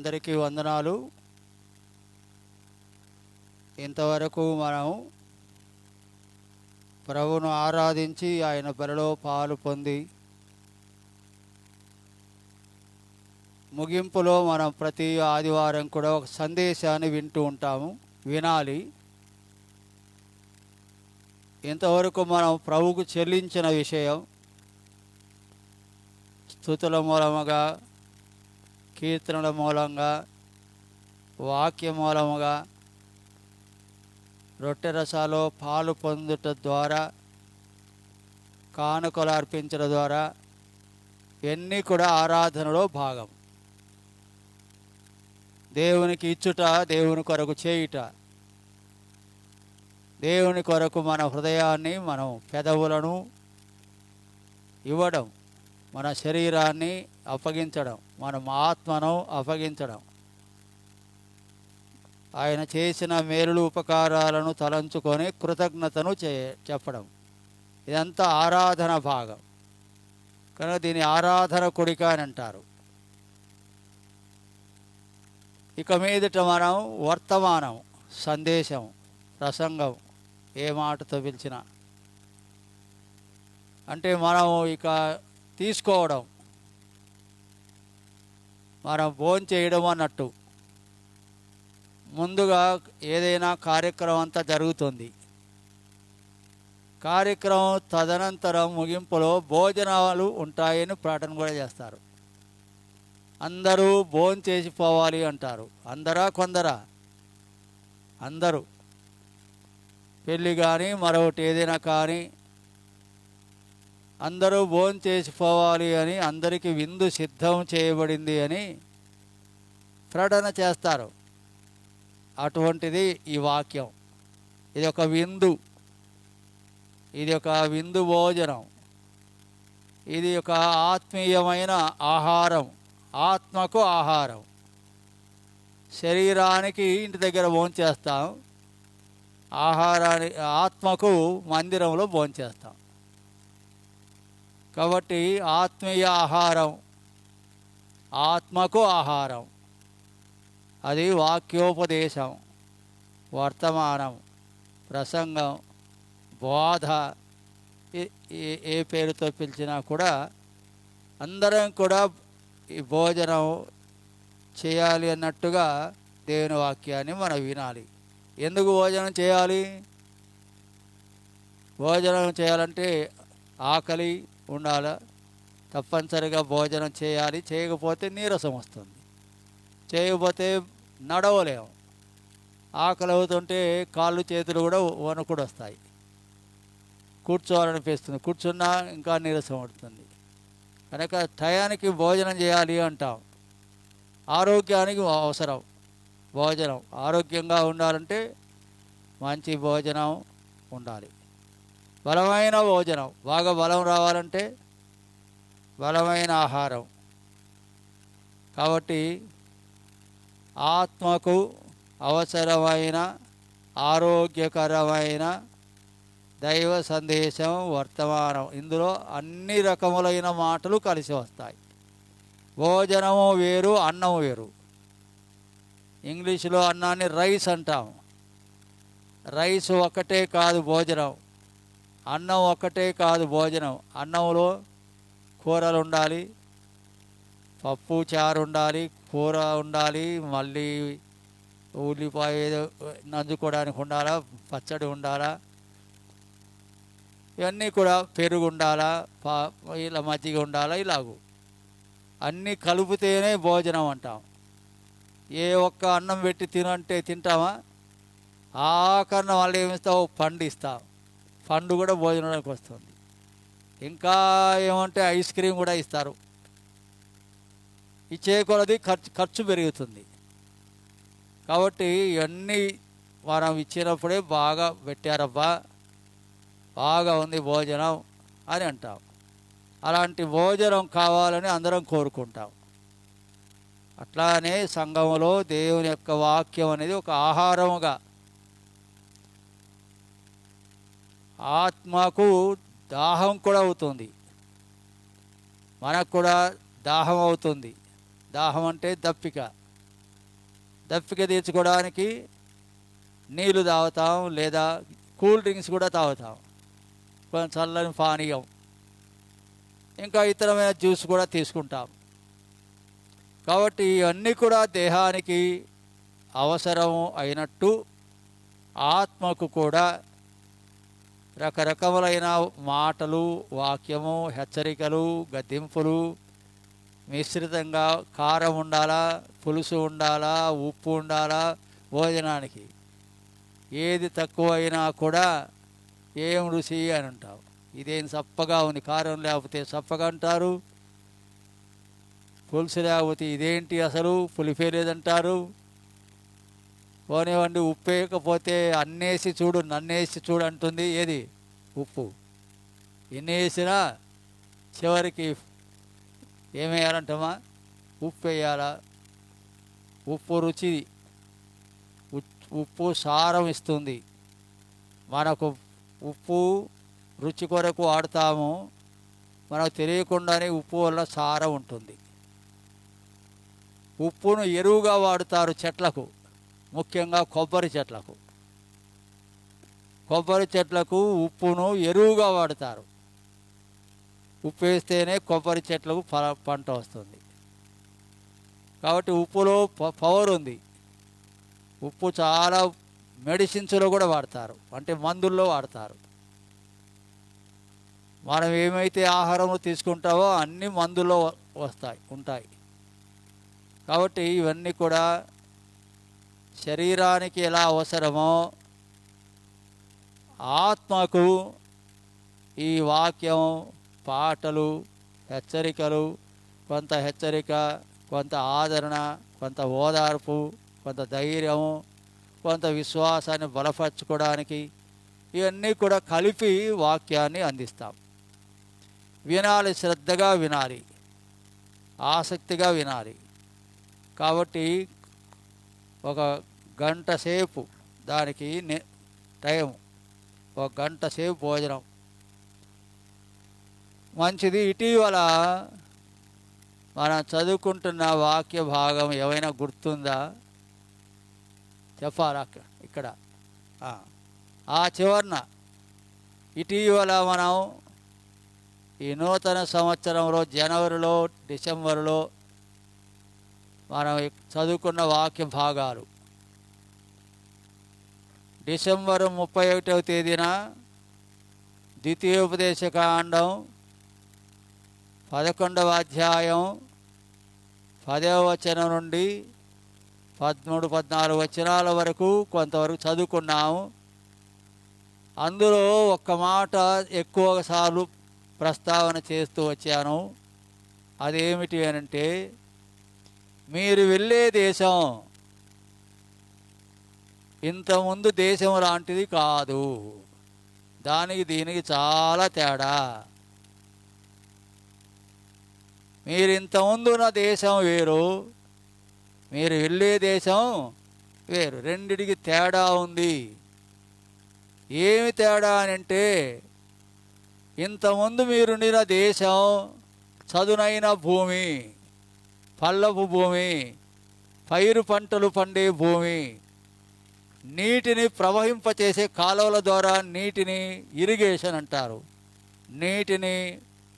అందరికీ వందనాలు. ఇంతవరకు మనం ప్రభువును ఆరాధించి ఆయన బలిలో పాలు పొంది ముగింపులో మనం ప్రతి ఆదివారం కూడా ఒక సందేశాన్ని వింటూ ఉంటాము. వినాలి. ఇంతవరకు మనం ప్రభువుకు చెల్లించిన విషయం స్తుతుల మూలముగా, కీర్తనల మూలంగా, వాక్య మూలముగా, రొట్టె రసాలో పాలు పొందుట ద్వారా, కానుకలు అర్పించడం ద్వారా ఇవన్నీ కూడా ఆరాధనలో భాగం. దేవునికి ఇచ్చుట, దేవుని కొరకు చేయుట, దేవుని కొరకు మన హృదయాన్ని, మనం పెదవులను ఇవ్వడం, మన శరీరాన్ని అప్పగించడం, మన ఆత్మను అప్పగించడం, ఆయన చేసిన మేలులు ఉపకారాలను తలంచుకొని కృతజ్ఞతను చెప్పడం, ఇదంతా ఆరాధన భాగం. కనుక దీని ఆరాధన కొడిక అని అంటారు. ఇక మీదట మనం వర్తమానం, సందేశం, ప్రసంగం, ఏ మాటతో పిలిచినా అంటే మనం ఇక తీసుకోవడం, మనం భోంచేయడం అన్నట్టు. ముందుగా ఏదైనా కార్యక్రమం అంతా జరుగుతుంది. కార్యక్రమం తదనంతరం ముగింపులో భోజనాలు ఉంటాయని ప్రకటన కూడా చేస్తారు. అందరూ భోంచేసిపోవాలి అంటారు. అందరా కొందరా? అందరూ. పెళ్ళి కానీ మరొకటి ఏదైనా కానీ అందరూ భోంచేసిపోవాలి అని, అందరికీ విందు సిద్ధం చేయబడింది అని ప్రకటన చేస్తారు. అటువంటిది ఈ వాక్యం. ఇది ఒక విందు, ఇది ఒక విందు భోజనం, ఇది ఒక ఆత్మీయమైన ఆహారం, ఆత్మకు ఆహారం. శరీరానికి ఇంటి దగ్గర భోంచేస్తాం, ఆహారానికి ఆత్మకు మందిరంలో భోంచేస్తాం. కాబట్టి ఆత్మీయ ఆహారం, ఆత్మకు ఆహారం, అది వాక్యోపదేశం, వర్తమానం, ప్రసంగం, బోధ, ఏ పేరుతో పిలిచినా కూడా అందరం కూడా ఈ భోజనం చేయాలి అన్నట్టుగా దేవుని వాక్యాన్ని మనం వినాలి. ఎందుకు భోజనం చేయాలి? భోజనం చేయాలంటే ఆకలి ఉండాలి, తప్పనిసరిగా భోజనం చేయాలి. చేయకపోతే నీరసం వస్తుంది, చేయకపోతే నడవలేము. ఆకలి అవుతుంటే కాళ్ళు చేతులు కూడా వణుకుడు వస్తాయి, కూర్చోవాలనిపిస్తుంది, కూర్చున్నా ఇంకా నీరసం పడుతుంది. కనుక టయానికి భోజనం చేయాలి అంటాం. ఆరోగ్యానికి అవసరం భోజనం. ఆరోగ్యంగా ఉండాలంటే మంచి భోజనం ఉండాలి, బలమైన భోజనం. బాగా బలం రావాలంటే బలమైన ఆహారం. కాబట్టి ఆత్మకు అవసరమైన ఆరోగ్యకరమైన దైవ సందేశం, వర్తమానం, ఇందులో అన్ని రకములైన మాటలు కలిసి వస్తాయి. భోజనము వేరు, అన్నం వేరు. ఇంగ్లీషులో అన్నాన్ని రైస్ అంటాం. రైస్ ఒక్కటే కాదు భోజనం, అన్నం ఒక్కటే కాదు భోజనం. అన్నంలో కూరలు ఉండాలి, పప్పు చారు ఉండాలి, కూర ఉండాలి, మళ్ళీ ఉల్లిపాయ నంజుకోవడానికి ఉండాలా, పచ్చడి ఉండాలా, ఇవన్నీ కూడా పెరుగు ఉండాలా, ఇలా మజ్జిగ ఉండాలా, ఇలాగూ అన్నీ కలిపితేనే భోజనం అంటాం. ఏ ఒక్క అన్నం పెట్టి తినంటే తింటామా? ఆఖరణ వాళ్ళు ఏమిస్తావు? పండు ఇస్తాం. పండు కూడా భోజనానికి వస్తుంది. ఇంకా ఏమంటే ఐస్ క్రీమ్ కూడా ఇస్తారు. ఇచ్చే కొలది ఖర్చు పెరుగుతుంది. కాబట్టి ఇవన్నీ మనం ఇచ్చినప్పుడే బాగా పెట్టారబ్బా, బాగా ఉంది భోజనం అని అంటాం. అలాంటి భోజనం కావాలని అందరం కోరుకుంటాం. అట్లానే సంఘములో దేవుని యొక్క వాక్యం అనేది ఒక ఆహారముగా, ఆత్మకు దాహం కూడా అవుతుంది, మనకు కూడా దాహం అవుతుంది. దాహం అంటే దప్పిక. దప్పిక తీర్చుకోవడానికి నీళ్లు తాగుతాం, లేదా కూల్ డ్రింక్స్ కూడా తాగుతాం, కొంచెం చల్లని పానీయం, ఇంకా ఇతరమైన జ్యూస్ కూడా తీసుకుంటాం. కాబట్టి ఇవన్నీ కూడా దేహానికి అవసరం అయినట్టు ఆత్మకు కూడా రకరకములైన మాటలు, వాక్యము, హెచ్చరికలు, గద్దింపులు, మిశ్రితంగా కారం ఉండాలా, పులుసు ఉండాలా, ఉప్పు ఉండాలా భోజనానికి. ఏది తక్కువైనా కూడా ఏం రుచి అని అంటాం. ఇదేం సప్పగా ఉంది, కారం లేకపోతే సప్పగా అంటారు, పులుసు లేకపోతే ఇదేంటి అసలు పులిపే లేదంటారు. పోనివ్వండి, ఉప్పు వేయకపోతే అన్నేసి చూడు నన్నేసి చూడు అంటుంది. ఏది ఉప్పు ఎన్ని వేసినా చివరికి ఏమేయాలంటామా, ఉప్పు వేయాలా. ఉప్పు రుచి, ఉప్పు సారం ఇస్తుంది. మనకు ఉప్పు రుచి కొరకు వాడతాము, మనకు తెలియకుండానే ఉప్పు వల్ల సారం ఉంటుంది. ఉప్పును ఎరువుగా వాడుతారు చెట్లకు, ముఖ్యంగా కొబ్బరి చెట్లకు. కొబ్బరి చెట్లకు ఉప్పును ఎరువుగా వాడతారు. ఉప్పు వేస్తేనే కొబ్బరి చెట్లకు పంట వస్తుంది. కాబట్టి ఉప్పులో పవర్ ఉంది. ఉప్పు చాలా మెడిసిన్స్లో కూడా వాడతారు, అంటే మందుల్లో వాడతారు. మనం ఏమైతే ఆహారం తీసుకుంటామో అన్నీ మందుల్లో ఉంటాయి. కాబట్టి ఇవన్నీ కూడా శరీరానికి ఎలా అవసరమో ఆత్మకు ఈ వాక్యం, పాటలు, హెచ్చరికలు, కొంత హెచ్చరిక, కొంత ఆదరణ, కొంత ఓదార్పు, కొంత ధైర్యము, కొంత విశ్వాసాన్ని బలపరచుకోవడానికి ఇవన్నీ కూడా కలిపి వాక్యాన్ని అందిస్తాం. వినాలి, శ్రద్ధగా వినాలి, ఆసక్తిగా వినాలి. కాబట్టి ఒక గంట సేపు దానికి టైం, ఒక గంట సేపు భోజనం మంచిది. ఇటీవల మనం చదువుకుంటున్న వాక్య భాగం ఏమైనా గుర్తుందా? చెప్పాలా? ఇక్కడ ఆ చివరన ఇటీవల మనం ఈ నూతన సంవత్సరంలో జనవరిలో, డిసెంబర్లో మనం చదువుకున్న వాక్య భాగాలు. డిసెంబరు 31వ తేదీన ద్వితీయోపదేశకాండం 11వ అధ్యాయం 10వ వచనం నుండి 13, 14 వచనాల వరకు కొంతవరకు చదువుకున్నాము. అందులో ఒక్క మాట ఎక్కువసార్లు ప్రస్తావన చేస్తూ వచ్చాను. అదేమిటి అనంటే, మీరు వెళ్ళే దేశం ఇంతకుముందు దేశం లాంటిది కాదు, దానికి దీనికి చాలా తేడా. మీరు ఇంతకుముందు ఉన్న దేశం వేరు, మీరు వెళ్ళే దేశం వేరు, రెండిటికి తేడా ఉంది. ఏమి తేడా అని అంటే, ఇంతకుముందు మీరుండిన దేశం చదునైన భూమి, పల్లపు భూమి, పైరు పంటలు పండే భూమి, నీటిని ప్రవహింపచేసే కాలువల ద్వారా నీటిని ఇరిగేషన్ అంటారు, నీటిని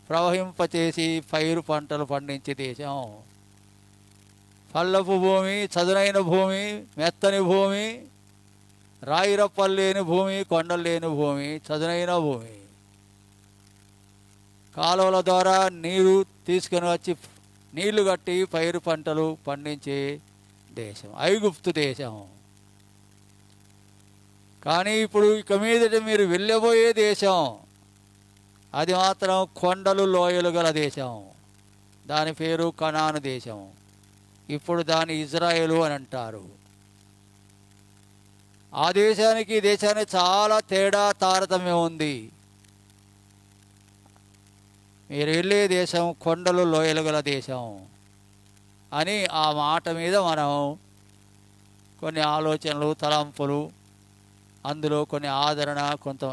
ప్రవహింపచేసి పైరు పంటలు పండించే దేశం. పల్లపు భూమి, చదునైన భూమి, మెత్తని భూమి, రాయి రప్పలు లేని భూమి, కొండలు లేని భూమి, చదునైన భూమి. కాలువల ద్వారా నీరు తీసుకొని వచ్చి నీళ్లు కట్టి పైరు పంటలు పండించే దేశం ఐగుప్తు దేశం. కానీ ఇప్పుడు ఇక మీదట మీరు వెళ్ళబోయే దేశం అది మాత్రం కొండలు, లోయలు గల దేశం. దాని పేరు కనాను దేశం. ఇప్పుడు దాన్ని ఇజ్రాయేలు అని అంటారు. ఆ దేశానికి ఈ దేశానికి చాలా తేడా, తారతమ్యం ఉంది. మీరు వెళ్ళే దేశం కొండలు, లోయలు గల దేశం అని ఆ మాట మీద మనం కొన్ని ఆలోచనలు, తలంపులు, అందులో కొన్ని ఆదరణ, కొంత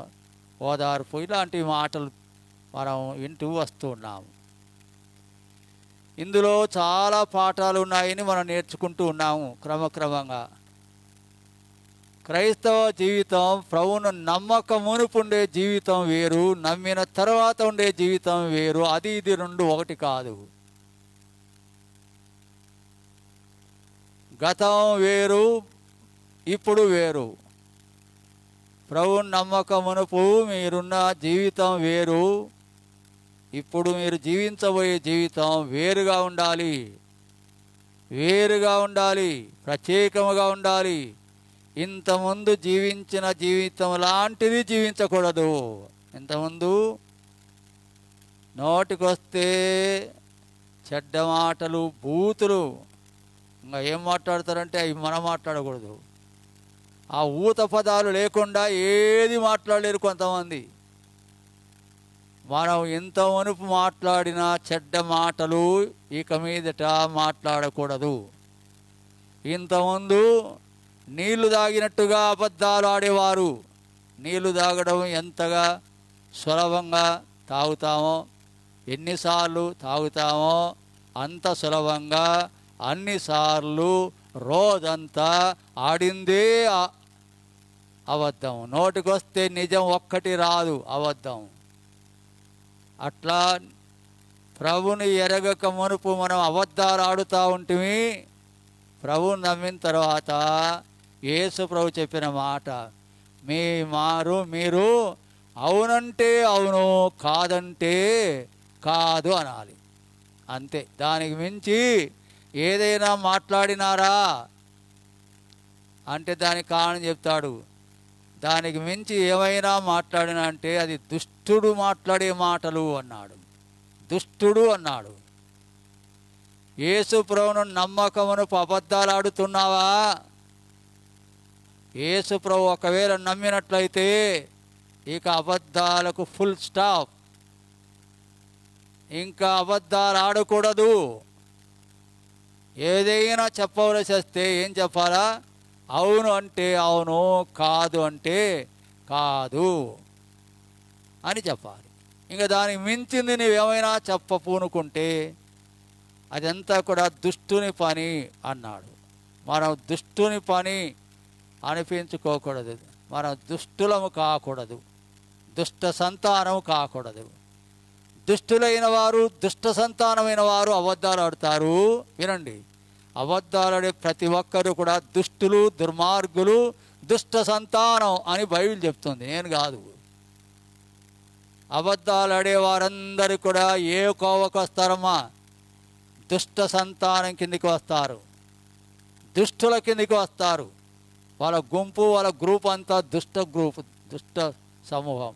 ఓదార్పు, ఇలాంటి మాటలు మనం వింటూ వస్తూ ఉన్నాము. ఇందులో చాలా పాఠాలు ఉన్నాయని మనం నేర్చుకుంటూ ఉన్నాము క్రమక్రమంగా. క్రైస్తవ జీవితం ప్రభువును నమ్మక మునుపు ఉండే జీవితం వేరు, నమ్మిన తర్వాత ఉండే జీవితం వేరు. అది ఇది రెండు ఒకటి కాదు. గతం వేరు, ఇప్పుడు వేరు. ప్రభువును నమ్మక మునుపు మీరున్న జీవితం వేరు, ఇప్పుడు మీరు జీవించబోయే జీవితం వేరుగా ఉండాలి. వేరుగా ఉండాలి, ప్రత్యేకముగా ఉండాలి. ఇంతకుముందు జీవించిన జీవితం లాంటిది జీవించకూడదు. ఇంతకుముందు నోటికొస్తే చెడ్డ మాటలు, బూతులు, ఇంకా ఏం మాట్లాడతారంటే అవి మనం మాట్లాడకూడదు. ఆ ఊత పదాలు లేకుండా ఏది మాట్లాడలేరు కొంతమంది. మనం ఇంత మునుపు మాట్లాడిన చెడ్డ మాటలు ఇక మీదట మాట్లాడకూడదు. ఇంతకుముందు నీళ్లు తాగినట్టుగా అబద్ధాలు ఆడేవారు. నీళ్లు తాగడం ఎంతగా సులభంగా తాగుతామో, ఎన్నిసార్లు తాగుతామో అంత సులభంగా అన్నిసార్లు రోజంతా ఆడిందే అబద్ధం. నోటికొస్తే నిజం ఒక్కటి రాదు, అబద్ధం. అట్లా ప్రభుని ఎరగక మునుపు మనం అబద్ధాలు ఆడుతూ ఉంటిమి. ప్రభుని నమ్మిన తర్వాత యేసు ప్రభు చెప్పిన మాట, మీరు అవునంటే అవును, కాదంటే కాదు అనాలి. అంతే. దానికి మించి ఏదైనా మాట్లాడినారా అంటే దానికి కారణం చెప్తాడు. దానికి మించి ఏమైనా మాట్లాడినా అంటే అది దుష్టుడు మాట్లాడే మాటలు అన్నాడు. దుష్టుడు అన్నాడు. యేసు ప్రభువును నమ్మకమును అబద్ధాలు ఆడుతున్నావా? యేసు ప్రభు ఒకవేళ నమ్మినట్లయితే ఇక అబద్ధాలకు ఫుల్ స్టాప్. ఇంకా అబద్ధాలు ఆడకూడదు. ఏదైనా చెప్పవలసి వస్తే ఏం చెప్పాలా? అవును అంటే అవును, కాదు అంటే కాదు అని చెప్పాలి. ఇంకా దానికి మించింది నువ్వేమైనా చెప్పపూనుకుంటే అదంతా కూడా దుష్టుని పని అన్నాడు. మనం దుష్టుని పని అనిపించుకోకూడదు. మనం దుష్టులము కాకూడదు, దుష్ట సంతానం కాకూడదు. దుష్టులైన వారు, దుష్ట సంతానమైన వారు అబద్ధాలు ఆడతారు. వినండి, అబద్ధాలాడే ప్రతి ఒక్కరు కూడా దుష్టులు, దుర్మార్గులు, దుష్ట సంతానం అని బైబిల్ చెప్తుంది, నేను కాదు. అబద్ధాలు ఆడే వారందరూ కూడా ఏ కోవకు వస్తారమ్మా? దుష్ట సంతానం కిందికి వస్తారు, దుష్టుల కిందికి వస్తారు. వాళ్ళ గుంపు, వాళ్ళ గ్రూప్ అంతా దుష్ట గ్రూప్, దుష్ట సమూహం.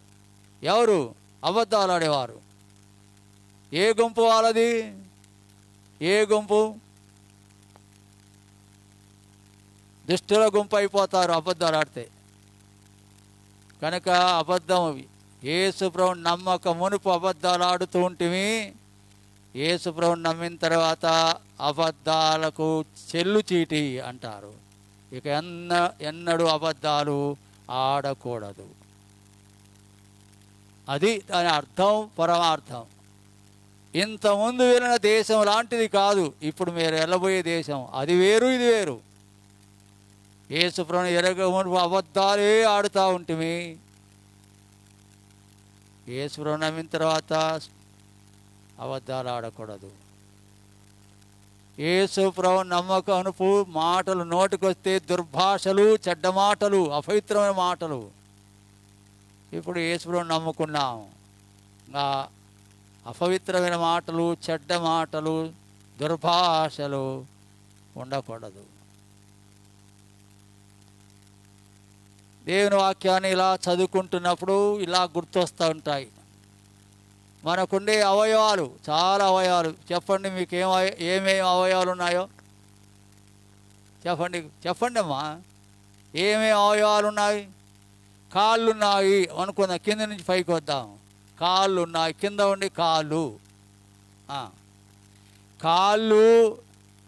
ఎవరు? అబద్ధాలు ఆడేవారు. ఏ గుంపు వాళ్ళది? ఏ గుంపు? దుష్టుల గుంపు అయిపోతారు అబద్ధాలు ఆడితే. కనుక అబద్ధం. యేసు ప్రభువును నమ్మక మునుపు అబద్ధాలు ఆడుతూ ఉంటిమి. యేసు ప్రభువును నమ్మిన తర్వాత అబద్ధాలకు చెల్లు చీటి అంటారు. ఇక ఎన్నడూ అబద్ధాలు ఆడకూడదు. అది దాని అర్థం, పరమార్థం. ఇంతకుముందు వెళ్ళిన దేశం లాంటిది కాదు ఇప్పుడు మీరు వెళ్ళబోయే దేశం. అది వేరు, ఇది వేరు. యేసు ప్రభువును ఎరగక మునుపు అబద్ధాలే ఆడుతూ ఉంటిమి. యేసు ప్రభువును నమ్మిన తర్వాత అబద్ధాలు ఆడకూడదు. యేసు ప్రభువును నమ్మక మునుపు మాటలు నోటికొస్తే దుర్భాషలు, చెడ్డ మాటలు, అపవిత్రమైన మాటలు. ఇప్పుడు యేసు ప్రభువును నమ్ముకున్నాం, అపవిత్రమైన మాటలు, చెడ్డ మాటలు, దుర్భాషలు ఉండకూడదు. దేవుని వాక్యాన్ని ఇలా చదువుకుంటున్నప్పుడు ఇలా గుర్తొస్తూ ఉంటాయి. మనకుండే అవయవాలు, చాలా అవయవాలు. చెప్పండి, మీకు ఏమేమి అవయవాలు ఉన్నాయో చెప్పండి. చెప్పండి అమ్మా, ఏమేమి అవయవాలు ఉన్నాయి? కాళ్ళు ఉన్నాయి అనుకుందాం, కింద నుంచి పైకి వద్దాం. కాళ్ళు ఉన్నాయి, కింద ఉండి కాళ్ళు. కాళ్ళు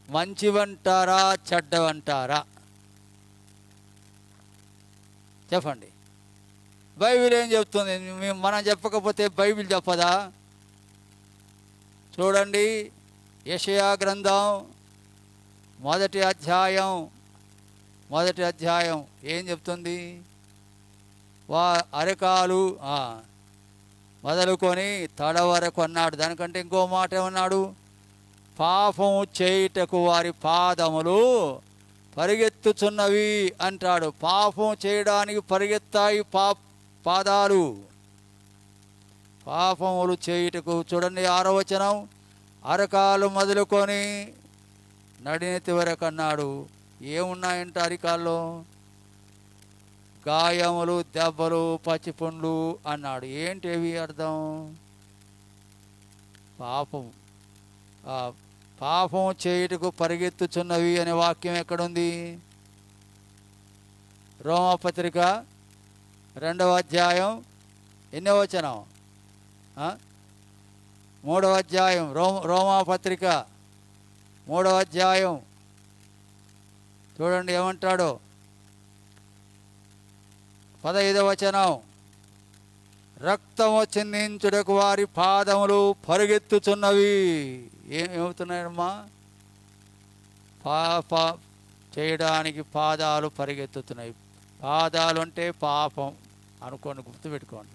మంచివంటారా, చెడ్డవంటారా? చెప్పండి. బైబిల్ ఏం చెప్తుంది? మనం చెప్పకపోతే బైబిల్ చెప్పదా? చూడండి, యెషయా గ్రంథం మొదటి అధ్యాయం ఏం చెప్తుంది? అరకాలు మొదలుకొని తడ వరకు అన్నాడు. దానికంటే ఇంకో మాట ఏమన్నాడు? పాపము చేయుటకు వారి పాదములు పరిగెత్తుచున్నవి అంటాడు. పాపం చేయడానికి పరిగెత్తాయి పాదాలు. పాపములు చేయుటకు చూడండి 6వ వచనం, అరకాలు మొదలుకొని నడినెత్తి వరకు అన్నాడు. ఏమున్నాయంట అరికాల్లో? గాయములు, దెబ్బలు, పచ్చిపుండ్లు అన్నాడు. ఏంటివి అర్థం? పాపం చేయుటకు పరిగెత్తుచున్నవి అనే వాక్యం ఎక్కడుంది? రోమాపత్రిక 2వ అధ్యాయం ఎన్నో వచనం? 3వ అధ్యాయం. రోమాపత్రిక 3వ అధ్యాయం చూడండి ఏమంటాడో. 15వ వచనం, రక్తము చిందించుటకు వారి పాదములు పరిగెత్తుచున్నవి. ఏమవుతున్నాయమ్మా? పాప చేయడానికి పాదాలు పరిగెత్తుతున్నాయి. పాదాలు అంటే పాపం అనుకోండి, గుర్తుపెట్టుకోండి.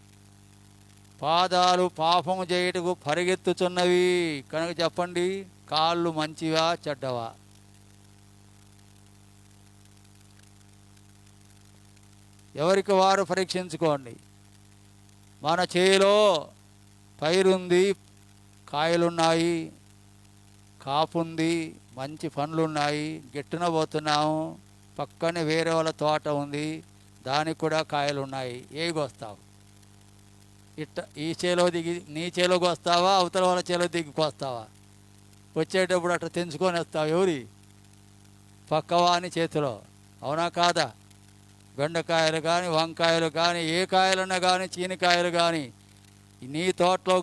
పాదాలు పాపము చేయుటకు పరిగెత్తుచున్నవి కనుక చెప్పండి, కాళ్ళు మంచివా చెడ్డవా? ఎవరికి వారు పరీక్షించుకోండి. మన చేలో పైరుంది, కాయలున్నాయి, కాపుంది, మంచి పండ్లున్నాయి, గిట్టున పోతున్నాము. పక్కనే వేరే వాళ్ళ తోట ఉంది, దానికి కూడా కాయలు ఉన్నాయి. ఏవి కోస్తావు? ఈ చేలో దిగి నీ చేలోకి వస్తావా, అవతల వాళ్ళ చేలో దిగికి వస్తావా? వచ్చేటప్పుడు అట్లా తెంచుకొని వస్తావు ఎవరి? పక్కవాని చేతిలో. అవునా కాదా? బెండకాయలు కానీ, వంకాయలు కానీ, ఏ కాయలున్నా కానీ, చీనికాయలు కానీ నీ తోటలో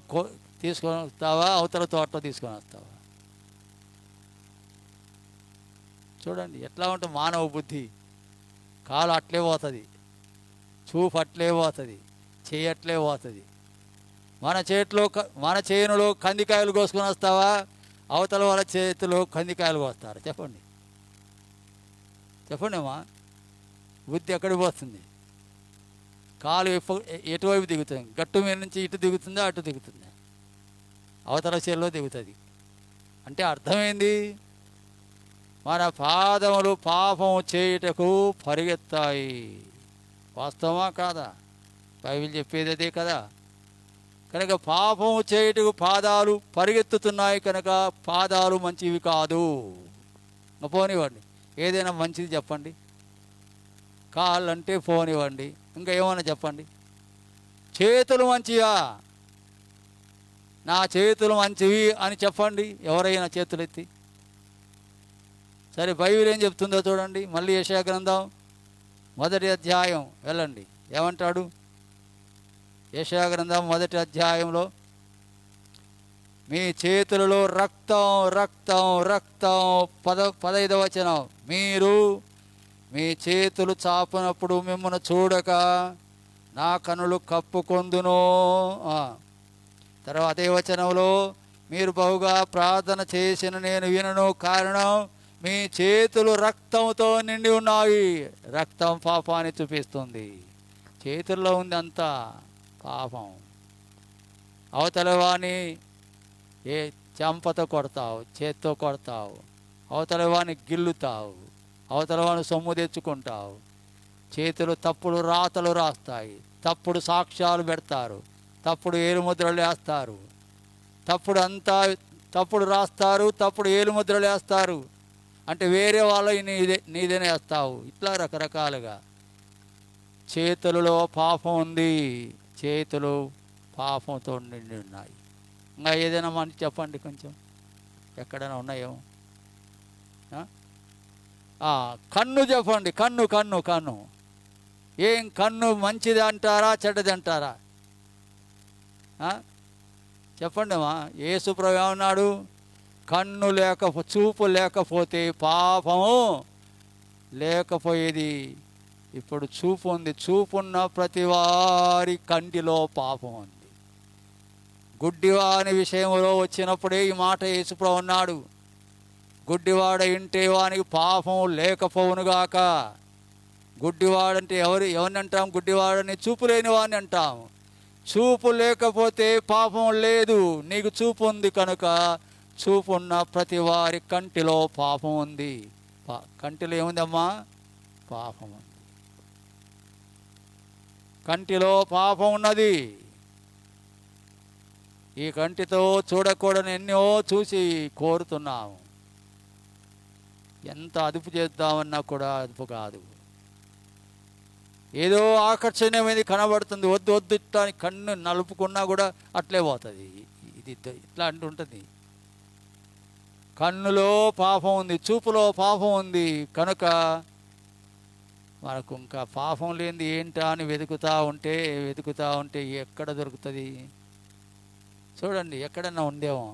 తీసుకొని వస్తావా, అవతల తోటలో తీసుకొని వస్తావా? చూడండి ఎట్లా ఉంటుంది మానవ బుద్ధి. కాలు అట్లే పోతుంది, చూపు అట్లే పోతుంది, చెయ్యి అట్లే పోతుంది. మన చేనులో కందికాయలు కోసుకొని వస్తావా, అవతల వాళ్ళ చేతిలో కందికాయలు కోస్తారు? చెప్పండి అమ్మా. బుద్ధి ఎక్కడికి పోతుంది? కాలు ఎటువైపు దిగుతుంది? గట్టు మీద నుంచి ఇటు దిగుతుందా, అటు దిగుతుందా? అవతల చేతిలో దిగుతుంది. అంటే అర్థమైంది, మన పాదములు పాపం చేయుటకు పరిగెత్తాయి. వాస్తవమా కాదా? బైబిల్ చెప్పేది అదే కదా. కనుక పాపం చేయుటకు పాదాలు పరిగెత్తుతున్నాయి కనుక పాదాలు మంచివి కాదు. పోనివ్వండి, ఏదైనా మంచిది చెప్పండి. కాళ్ళు అంటే పోనివ్వండి, ఇంకా ఏమన్నా చెప్పండి. చేతులు మంచివా? నా చేతులు మంచివి అని చెప్పండి ఎవరైనా చేతులు ఎత్తి. సరే, బైబిల్ ఏం చెప్తుందో చూడండి. మళ్ళీ యెషయా గ్రంథం 1వ అధ్యాయం వెళ్ళండి. ఏమంటాడు? యెషయా గ్రంథం 1వ అధ్యాయంలో, మీ చేతులలో రక్తం రక్తం రక్తం. 15వ వచనం, మీరు మీ చేతులు చాపునప్పుడు మిమ్మల్ని చూడక నా కనులు కప్పుకొందును. తర్వాత అదే వచనంలో, మీరు బహుగా ప్రార్థన చేసిన నేను వినను, కారణం మీ చేతులు రక్తంతో నిండి ఉన్నాయి. రక్తం పాపాన్ని చూపిస్తుంది. చేతుల్లో ఉంది అంతా పాపం. అవతల వాణ్ణి చెంపతో కొడతావు, చేత్తో కొడతావు, అవతల వాణ్ణి గిల్లుతావు, అవతల వాణ్ణి సొమ్ము తెచ్చుకుంటావు. చేతులు తప్పుడు రాతలు రాస్తాయి, తప్పుడు సాక్ష్యాలు పెడతారు, తప్పుడు ఏలుముద్రలు వేస్తారు, తప్పుడు రాస్తారు, తప్పుడు ఏలుముద్రలు వేస్తారు. అంటే వేరే వాళ్ళ నీదేనే వేస్తావు. ఇట్లా రకరకాలుగా చేతులలో పాపం ఉంది. చేతులు పాపంతో నిండి ఉన్నాయి. ఇంకా ఏదైనా మనకి చెప్పండి కొంచెం, ఎక్కడైనా ఉన్నాయేమో. కన్ను చెప్పండి. కన్ను కన్ను కన్ను ఏం? కన్ను మంచిది అంటారా, చెడ్డది అంటారా? చెప్పండి అమ్మా. యేసు ప్రభువు ఏమన్నాడు? కన్ను చూపు లేకపోతే పాపము లేకపోయేది. ఇప్పుడు చూపు ఉంది. చూపున్న ప్రతి వారి కంటిలో పాపం ఉంది. గుడ్డివాని విషయంలో వచ్చినప్పుడే ఈ మాట యేసుప్రభు అన్నాడు, గుడ్డివాడ ఇంటే వానికి పాపం లేకపోవునుగాక. గుడ్డివాడంటే ఎవరిని అంటాం? గుడ్డివాడని చూపు లేని వాడిని అంటాం. చూపు లేకపోతే పాపం లేదు. నీకు చూపు ఉంది కనుక చూపు ఉన్న ప్రతి వారి కంటిలో పాపం ఉంది. కంటిలో ఏముందమ్మా? పాపం ఉంది. కంటిలో పాపం ఉన్నది. ఈ కంటితో చూడకూడని ఎన్నో చూసి కోరుతున్నాము. ఎంత అదుపు చేద్దామన్నా కూడా అదుపు కాదు. ఏదో ఆకర్షణీయమైనది కనబడుతుంది, వద్దు వద్దు ఇట్లా అని కన్ను నలుపుకున్నా కూడా అట్లే పోతుంది. ఇది ఇట్లా అంటుంటుంది. కన్నులో పాపం ఉంది, చూపులో పాపం ఉంది కనుక మనకు ఇంకా పాపం లేనిది ఏంటా అని వెతుకుతూ ఉంటే ఎక్కడ దొరుకుతుంది? చూడండి, ఎక్కడన్నా ఉందేమో.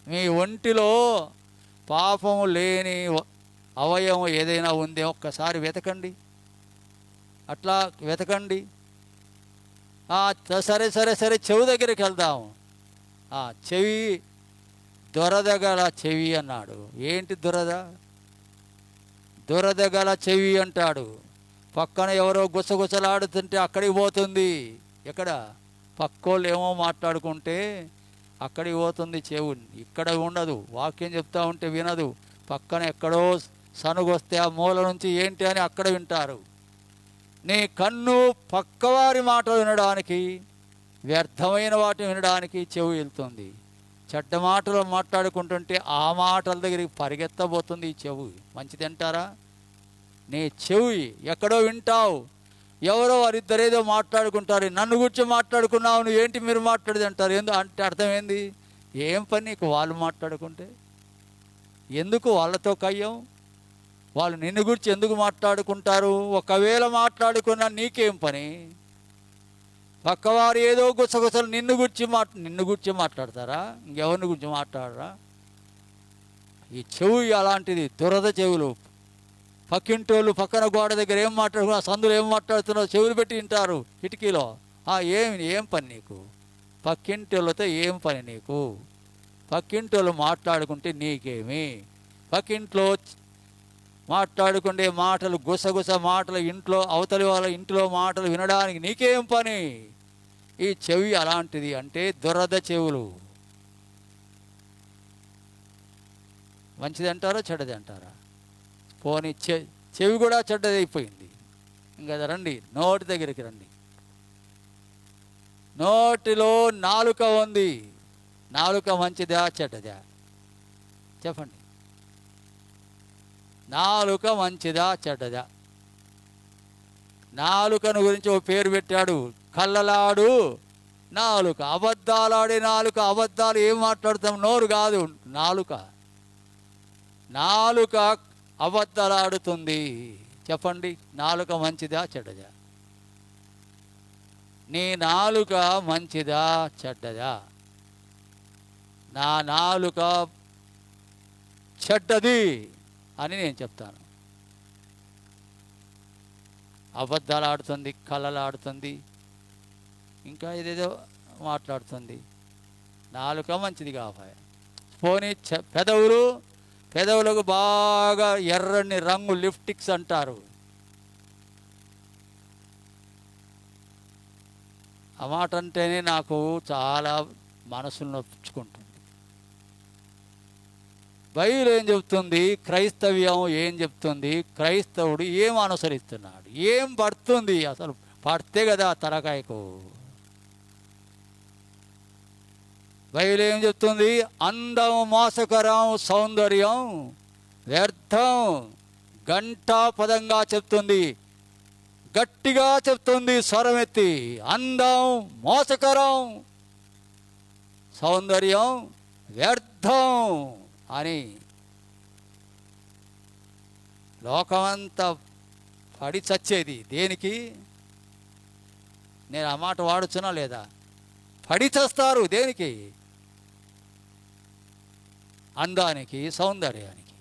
మీ ఒంటిలో పాపము లేని అవయవం ఏదైనా ఉందేమో ఒక్కసారి వెతకండి. అట్లా వెతకండి. సరే సరే సరే చెవి దగ్గరికి వెళ్దాం. చెవి, దురదగల చెవి అన్నాడు. ఏంటి దురద? దురదగల చెవి అంటాడు. పక్కన ఎవరో గుసగుసలాడుతుంటే అక్కడికి పోతుంది. ఎక్కడ? పక్కోళ్ళు ఏమో మాట్లాడుకుంటే అక్కడికి పోతుంది చెవు. ఇక్కడ ఉండదు. వాక్యం చెప్తా ఉంటే వినదు. పక్కన ఎక్కడో సనుగొస్తే ఆ మూల నుంచి ఏంటి అని అక్కడ వింటారు. నీ కన్ను పక్కవారి మాటలు వినడానికి, వ్యర్థమైన వాటిని వినడానికి చెవి వెళ్తుంది. చెడ్డ మాటలు మాట్లాడుకుంటుంటే ఆ మాటల దగ్గరికి పరిగెత్తబోతుంది ఈ చెవి. మంచిది అంటారా? నీ చెవి ఎక్కడో వింటావు. ఎవరో వారిద్దరేదో మాట్లాడుకుంటారు. నన్ను గురించి మాట్లాడుకున్నావు, నువ్వు ఏంటి మీరు మాట్లాడేది అంటారు. అంటే అర్థమైంది? ఏం పని నీకు వాళ్ళు మాట్లాడుకుంటే? ఎందుకు వాళ్ళతో కయ్యం? వాళ్ళు నిన్ను గురించి ఎందుకు మాట్లాడుకుంటారు? ఒకవేళ మాట్లాడుకున్నా నీకేం పని? పక్కవారు ఏదో గుసగుసలు నిన్ను గురించి మాట్లాడతారా? ఇంకెవరిని గురించి మాట్లాడరా? ఈ చెవి అలాంటిది, దురద చెవులు. పక్కింటోళ్ళు పక్కన గోడ దగ్గర ఏం మాట్లాడుకున్నా, సందులో ఏం మాట్లాడుతున్నావు చెవులు పెట్టి వింటారు కిటికీలో. ఏం పని నీకు? పక్కింటోళ్ళతో ఏం పని నీకు? పక్కింటోళ్ళు మాట్లాడుకుంటే నీకేమి? పక్కింట్లో మాట్లాడుకునే మాటలు, గుసగుస మాటలు, ఇంట్లో అవతలి వాళ్ళ ఇంట్లో మాటలు వినడానికి నీకేం పని? ఈ చెవి అలాంటిది. అంటే దురద చెవులు. మంచిది అంటారా చెడ్డది అంటారా? పోనీ చెవి కూడా చెడ్డది అయిపోయింది. ఇంకా రండి, నోటి దగ్గరికి రండి. నోటిలో నాలుక ఉంది. నాలుక మంచిదా చెడ్డదా? చెప్పండి. నాలుక మంచిదా చెడ్డదా? నాలుకను గురించి ఓ పేరు పెట్టాడు, కళ్ళలాడు నాలుక. అబద్ధాలాడే నాలుక. అబద్ధాలు ఏం మాట్లాడతాం? నోరు కాదు, నాలుక. నాలుక అబద్ధాలాడుతుంది. చెప్పండి, నాలుక మంచిదా చెడ్డదా? నీ నాలుక మంచిదా చెడ్డదా? నా నాలుక చెడ్డది అని నేను చెప్తాను. అబద్ధాలు ఆడుతుంది, కళ్ళలు ఆడుతుంది, ఇంకా ఏదేదో మాట్లాడుతుంది. నాలుక మంచిది కావాలి. పోనీ పెదవులకు బాగా ఎర్రని రంగు లిప్స్టిక్స్ అంటారు. ఆ మాట అంటేనే నాకు చాలా మనసును నొప్పించుకుంటుంది. బైబిల్ ఏం చెప్తుంది? క్రైస్తవ్యం ఏం చెప్తుంది? క్రైస్తవుడు ఏం అనుసరిస్తున్నాడు? ఏం పడుతుంది? అసలు పడితే కదా తలకాయకు. బైబిల్ ఏం చెప్తుంది? అందం మోసకరం, సౌందర్యం వ్యర్థం. గంటాపదంగా చెప్తుంది, గట్టిగా చెప్తుంది స్వరమెత్తి. అందం మోసకరం, సౌందర్యం వ్యర్థం అని. లోకమంతా పడి చచ్చేది దేనికి? నేను ఆ మాట వాడుచున్నా లేదా? పడి చస్తారు దేనికి? అందానికి, సౌందర్యానికి.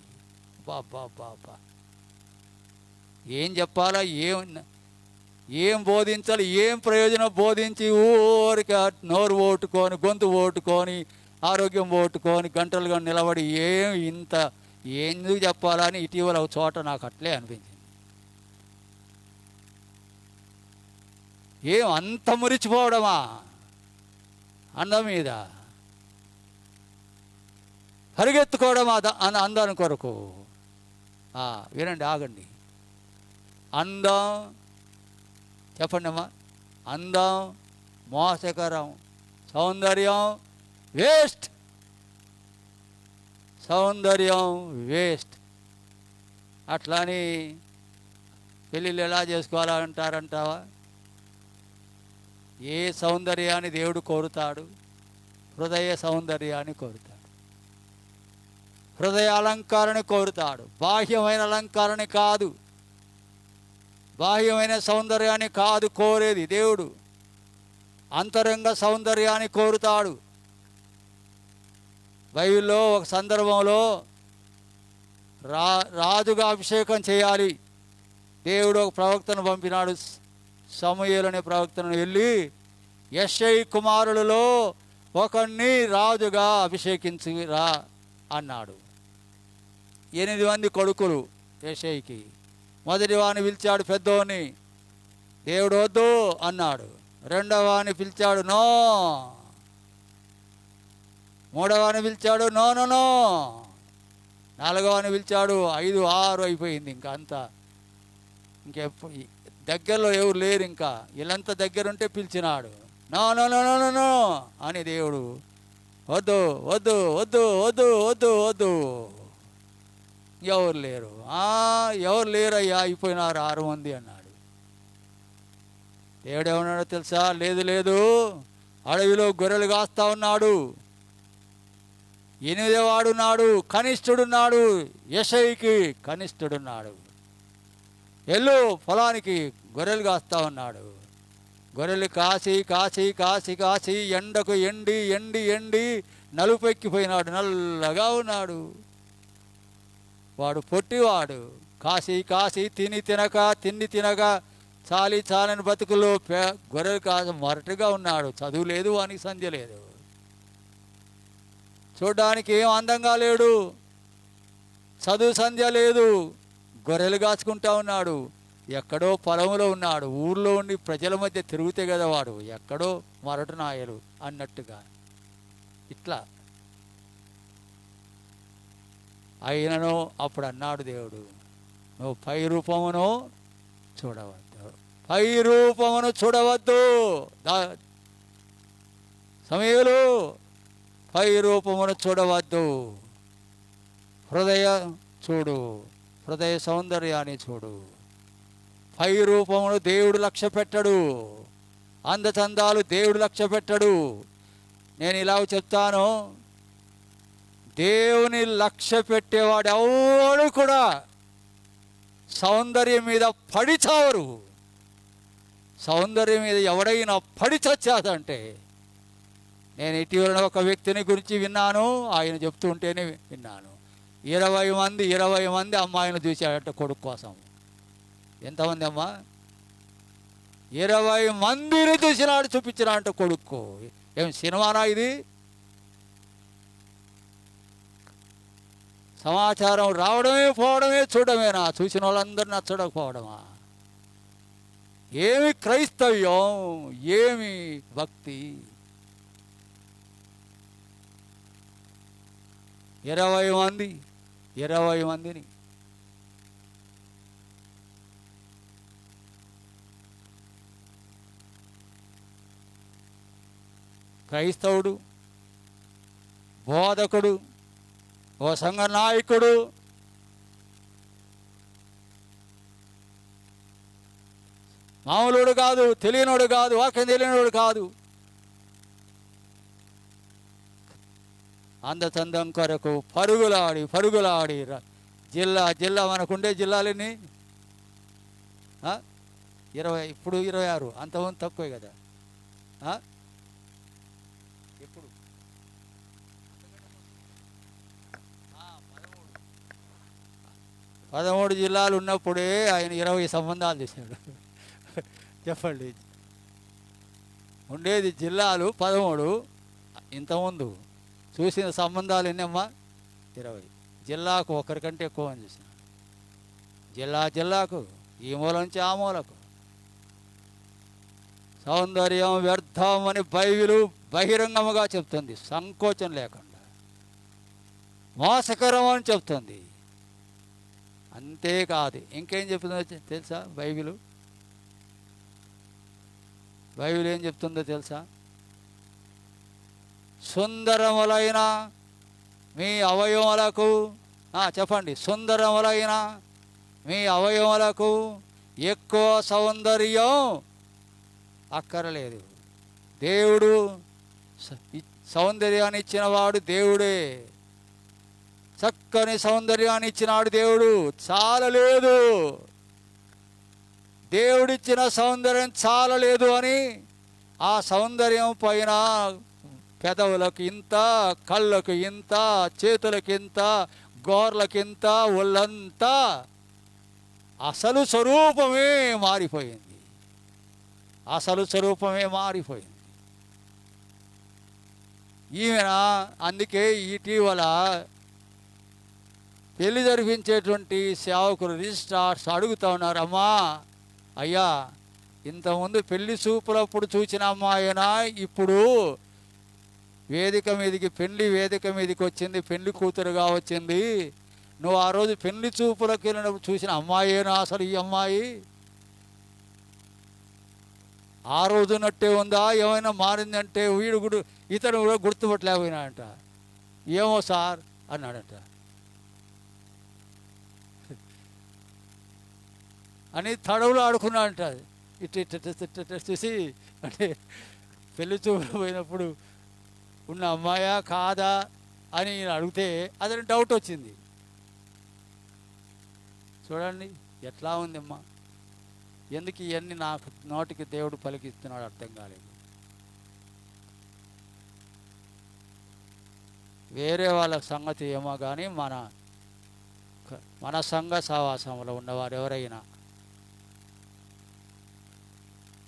బాబా ఏం చెప్పాలా? ఏం బోధించాలి, ఏం ప్రయోజనం బోధించి ఊరికి నోరు ఓటుకొని గొంతు ఓటుకొని ఆరోగ్యం ఓటుకొని గంటలుగా నిలబడి ఏం ఇంత ఎందుకు చెప్పాలని ఇటీవల ఒక చోట నాకు అట్లే అనిపించింది. ఏం అంత మురిచిపోవడమా అందం మీద, పరిగెత్తుకోవడమా అందాని కొరకు. వినండి, ఆగండి. అందం చెప్పండి అమ్మా, అందం మోసకరం, సౌందర్యం వేస్ట్, సౌందర్యం వేస్ట్. అట్లాని పెళ్ళిళ్ళు ఎలా చేసుకోవాలంటారంటావా? ఏ సౌందర్యాన్ని దేవుడు కోరుతాడు? హృదయ సౌందర్యాన్ని కోరుతాడు, హృదయ అలంకారాన్ని కోరుతాడు. బాహ్యమైన అలంకారాన్ని కాదు, బాహ్యమైన సౌందర్యాన్ని కాదు కోరేది దేవుడు, అంతరంగ సౌందర్యాన్ని కోరుతాడు. బైబిల్లో ఒక సందర్భంలో రాజుగా అభిషేకం చేయాలి. దేవుడు ఒక ప్రవక్తను పంపినాడు, సమూయేలు అనే ప్రవక్తను. వెళ్ళి యెషై కుమారులలో ఒకరిని రాజుగా అభిషేకించి రా అన్నాడు. 8 మంది కొడుకులు యెషైకి. మొదటి వాడిని పిలిచాడు, పెద్దోని. దేవుడు వద్దు అన్నాడు. రెండవ వాడిని పిలిచాడు, నో. మూడవ వాడిని పిలిచాడు, నో నో నో. నాలుగవ వాడిని పిలిచాడు, 5, 6 అయిపోయింది. ఇంకా అంతా ఇంకెప్పుడు దగ్గరలో ఎవరు లేరు. ఇంకా వీళ్ళంతా దగ్గరుంటే పిలిచినాడు. No no no no no no అని దేవుడు వద్దు వద్దు వద్దు వద్దు వద్దు వద్దు. ఎవరు లేరు. ఎవరు లేరయ్యా, అయిపోయినారు 6 మంది అన్నాడు. దేవుడు ఏమన్నాడో తెలుసా? లేదు లేదు, అడవిలో గొర్రెలు కాస్తా ఉన్నాడు, 8వ వాడున్నాడు, కనిష్ఠుడున్నాడు, యెషైకి కనిష్ఠుడున్నాడు. ఎల్లు పొలానికి, గొర్రెలు కాస్తా ఉన్నాడు. గొర్రెలు కాసి కాసి కాసి కాసి ఎండకు ఎండి ఎండి ఎండి నలుపెక్కిపోయినాడు, నల్లగా ఉన్నాడు. వాడు పొట్టివాడు, కాసి కాసి తిని తినక చాలని బతుకుల్లో గొర్రెలు కాసి మొరటుగా ఉన్నాడు. చదువు లేదు, వానికి సంధ్య లేదు, చూడ్డానికి ఏం అందంగా లేడు, చదువు సంధ్య లేదు, గొర్రెలు కాచుకుంటా ఉన్నాడు. ఎక్కడో పొలంలో ఉన్నాడు. ఊర్లో ఉండి ప్రజల మధ్య తిరుగుతే కదా వాడు, ఎక్కడో మొరటు నాయలు అన్నట్టుగా. ఇట్లా అయినను అప్పుడు అన్నాడు దేవుడు, నువ్వు పై రూపమును చూడవద్దు, పై రూపమును చూడవద్దు. సమయంలో పై రూపమును చూడవద్దు, హృదయ చూడు, హృదయ సౌందర్యాన్ని చూడు. పై రూపమును దేవుడు లక్ష్య పెట్టడు, అందచందాలు దేవుడు లక్ష్య పెట్టడు. నేను ఇలా చెప్తాను, దేవుని లక్ష్య పెట్టేవాడు ఎవడు కూడా సౌందర్యం మీద పడి చావరు. సౌందర్యం మీద ఎవడైనా పడి చచ్చాదంటే, నేను ఇటీవల ఒక వ్యక్తిని గురించి విన్నాను, ఆయన చెప్తుంటేనే విన్నాను. 20 మంది అమ్మాయిని చూశాడట కొడుకు కోసం. ఎంతమంది అమ్మా? 20 మందిని చూసినాడు, చూపించినాడంట కొడుకు. ఏం సినిమానా ఇది? సమాచారం రావడమే పోవడమే చూడమేనా? చూసిన వాళ్ళందరూ నచ్చడకపోవడమా? ఏమి క్రైస్తవ్యం, ఏమి భక్తి? 20 మందిని క్రైస్తవుడు, బోధకుడు, ఓ సంఘ నాయకుడు, మామూలుడు కాదు, తెలియనోడు కాదు, వాక్యం తెలియనోడు కాదు. అందచందం కొరకు పరుగులాడి జిల్లా మనకుండే జిల్లాలన్నీ 20, ఇప్పుడు 26, అంతమంది తక్కువే కదా. ఎప్పుడు 13 జిల్లాలు ఉన్నప్పుడే ఆయన 20 సంబంధాలు చేశాడు. చెప్పండి. ఉండేది జిల్లాలు 13. ఇంతకుముందు చూసిన సంబంధాలు ఎన్నమ్మా? 20. జిల్లాకు ఒకరికంటే ఎక్కువ అని చూసిన. జిల్లాకు ఈ మూల నుంచి ఆ మూలకు. సౌందర్యం వ్యర్థం అని బైబిలు బహిరంగముగా చెప్తుంది, సంకోచం లేకుండా. మోసకరం అని చెప్తుంది. అంతేకాదు ఇంకేం చెప్తుందో తెలుసా? బైబిల్ ఏం చెప్తుందో తెలుసా? సుందరములైన మీ అవయవములకు, చెప్పండి, సుందరములైన మీ అవయవములకు ఎక్కువ సౌందర్యం అక్కరలేదు. దేవుడు సౌందర్యాన్ని ఇచ్చినవాడు దేవుడే. చక్కని సౌందర్యాన్ని ఇచ్చినాడు దేవుడు. చాలలేదు, దేవుడిచ్చిన సౌందర్యం చాలలేదు అని ఆ సౌందర్యం పైన పెదవులకు ఇంత, కళ్ళకు ఇంత, చేతులకి ఇంత, గోర్లకింత, ఒళ్ళంతా అసలు స్వరూపమే మారిపోయింది. ఈమెన అందుకే ఇటీవల పెళ్లి జరిపించేటువంటి సేవకులు రిజిస్ట్రార్స్ అడుగుతూ ఉన్నారు, అమ్మా అయ్యా ఇంతకుముందు పెళ్లి చూపులప్పుడు చూసిన అమ్మాయినా ఇప్పుడు పెళ్లి వేదిక మీదకి వచ్చింది, పెళ్లి కూతురుగా వచ్చింది, నువ్వు ఆ రోజు పెళ్లి చూపులకు వెళ్ళినప్పుడు చూసిన అమ్మాయేనా అసలు ఈ అమ్మాయి? ఆ రోజునట్టే ఉందా, ఏమైనా మారిందంటే ఇతను కూడా గుర్తుపట్టలేకపోయినాడంట. ఏమో సార్ అన్నాడట. అని తడవులు ఆడుకున్నాడంట. ఇట్ట చూసి, అంటే పెళ్లి చూపులు పోయినప్పుడు ఉన్న అమ్మాయా కాదా అని అడిగితే అతని డౌట్ వచ్చింది. చూడండి ఎట్లా ఉందమ్మా. ఎందుకు ఇవన్నీ నాకు నోటికి దేవుడు పలికిస్తున్నాడు అర్థం కాలేదు. వేరే వాళ్ళ సంగతి ఏమో కానీ మన సంఘ సహవాసంలో ఉన్నవారు ఎవరైనా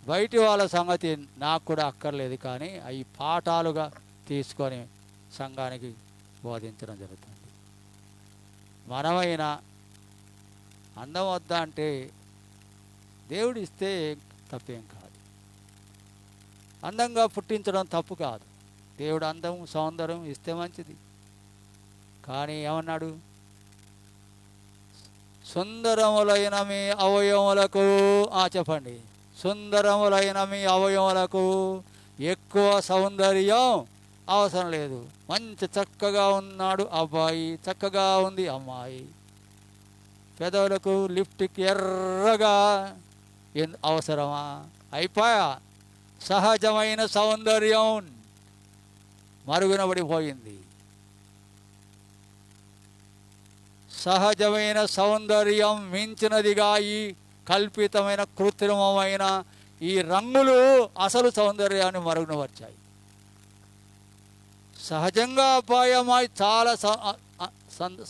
బయటి వాళ్ళ సంగతి నాకు కూడా అక్కర్లేదు, కానీ అవి పాఠాలుగా తీసుకొని సంఘానికి బోధించడం జరుగుతుంది. మనమైనా అందం వద్దా అంటే దేవుడు ఇస్తే తప్పేం కాదు, అందంగా పుట్టించడం తప్పు కాదు. దేవుడు అందం సౌందర్యం ఇస్తే మంచిది. కానీ ఏమన్నాడు? సుందరములైన మీ అవయవములకు, చెప్పండి, సుందరములైన మీ అవయవములకు ఎక్కువ సౌందర్యం అవసరం లేదు. మంచి చక్కగా ఉన్నాడు అబ్బాయి, చక్కగా ఉంది అమ్మాయి, పెదవులకు లిప్టిక్ ఎర్రగా అవసరమా? అయిపోయా, సహజమైన సౌందర్యం మరుగున పడిపోయింది. సహజమైన సౌందర్యం మించినదిగా ఈ కల్పితమైన కృత్రిమమైన ఈ రంగులు అసలు సౌందర్యాన్ని మరుగున వచ్చాయి. సహజంగా అబ్బాయి అమ్మాయి చాలా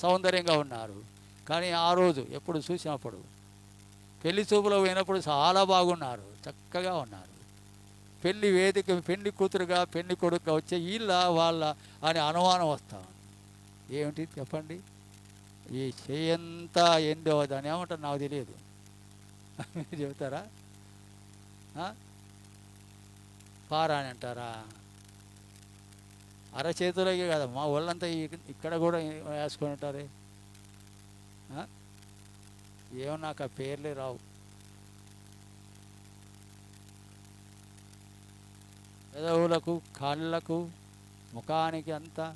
సౌందర్యంగా ఉన్నారు, కానీ ఆ రోజు ఎప్పుడు చూసినప్పుడు పెళ్లి చూపులో పోయినప్పుడు చాలా బాగున్నారు, చక్కగా ఉన్నారు. పెళ్లి కూతురుగా పెళ్లి కొడుకుగా వచ్చే వీళ్ళ వాళ్ళ అని అనుమానం వస్తాం. ఏమిటి చెప్పండి? ఈ చేయంతా ఎండో దాని ఏమంటారు నాకు తెలియదు, చెబుతారా? పారా అని అంటారా? అరచేతులకి కదా, మా వాళ్ళంతా ఇక్కడ కూడా వేసుకొని ఉంటారే. ఏమో నాకు ఆ పేర్లే రావు. పెదవులకు, కాళ్ళకు, ముఖానికి అంతా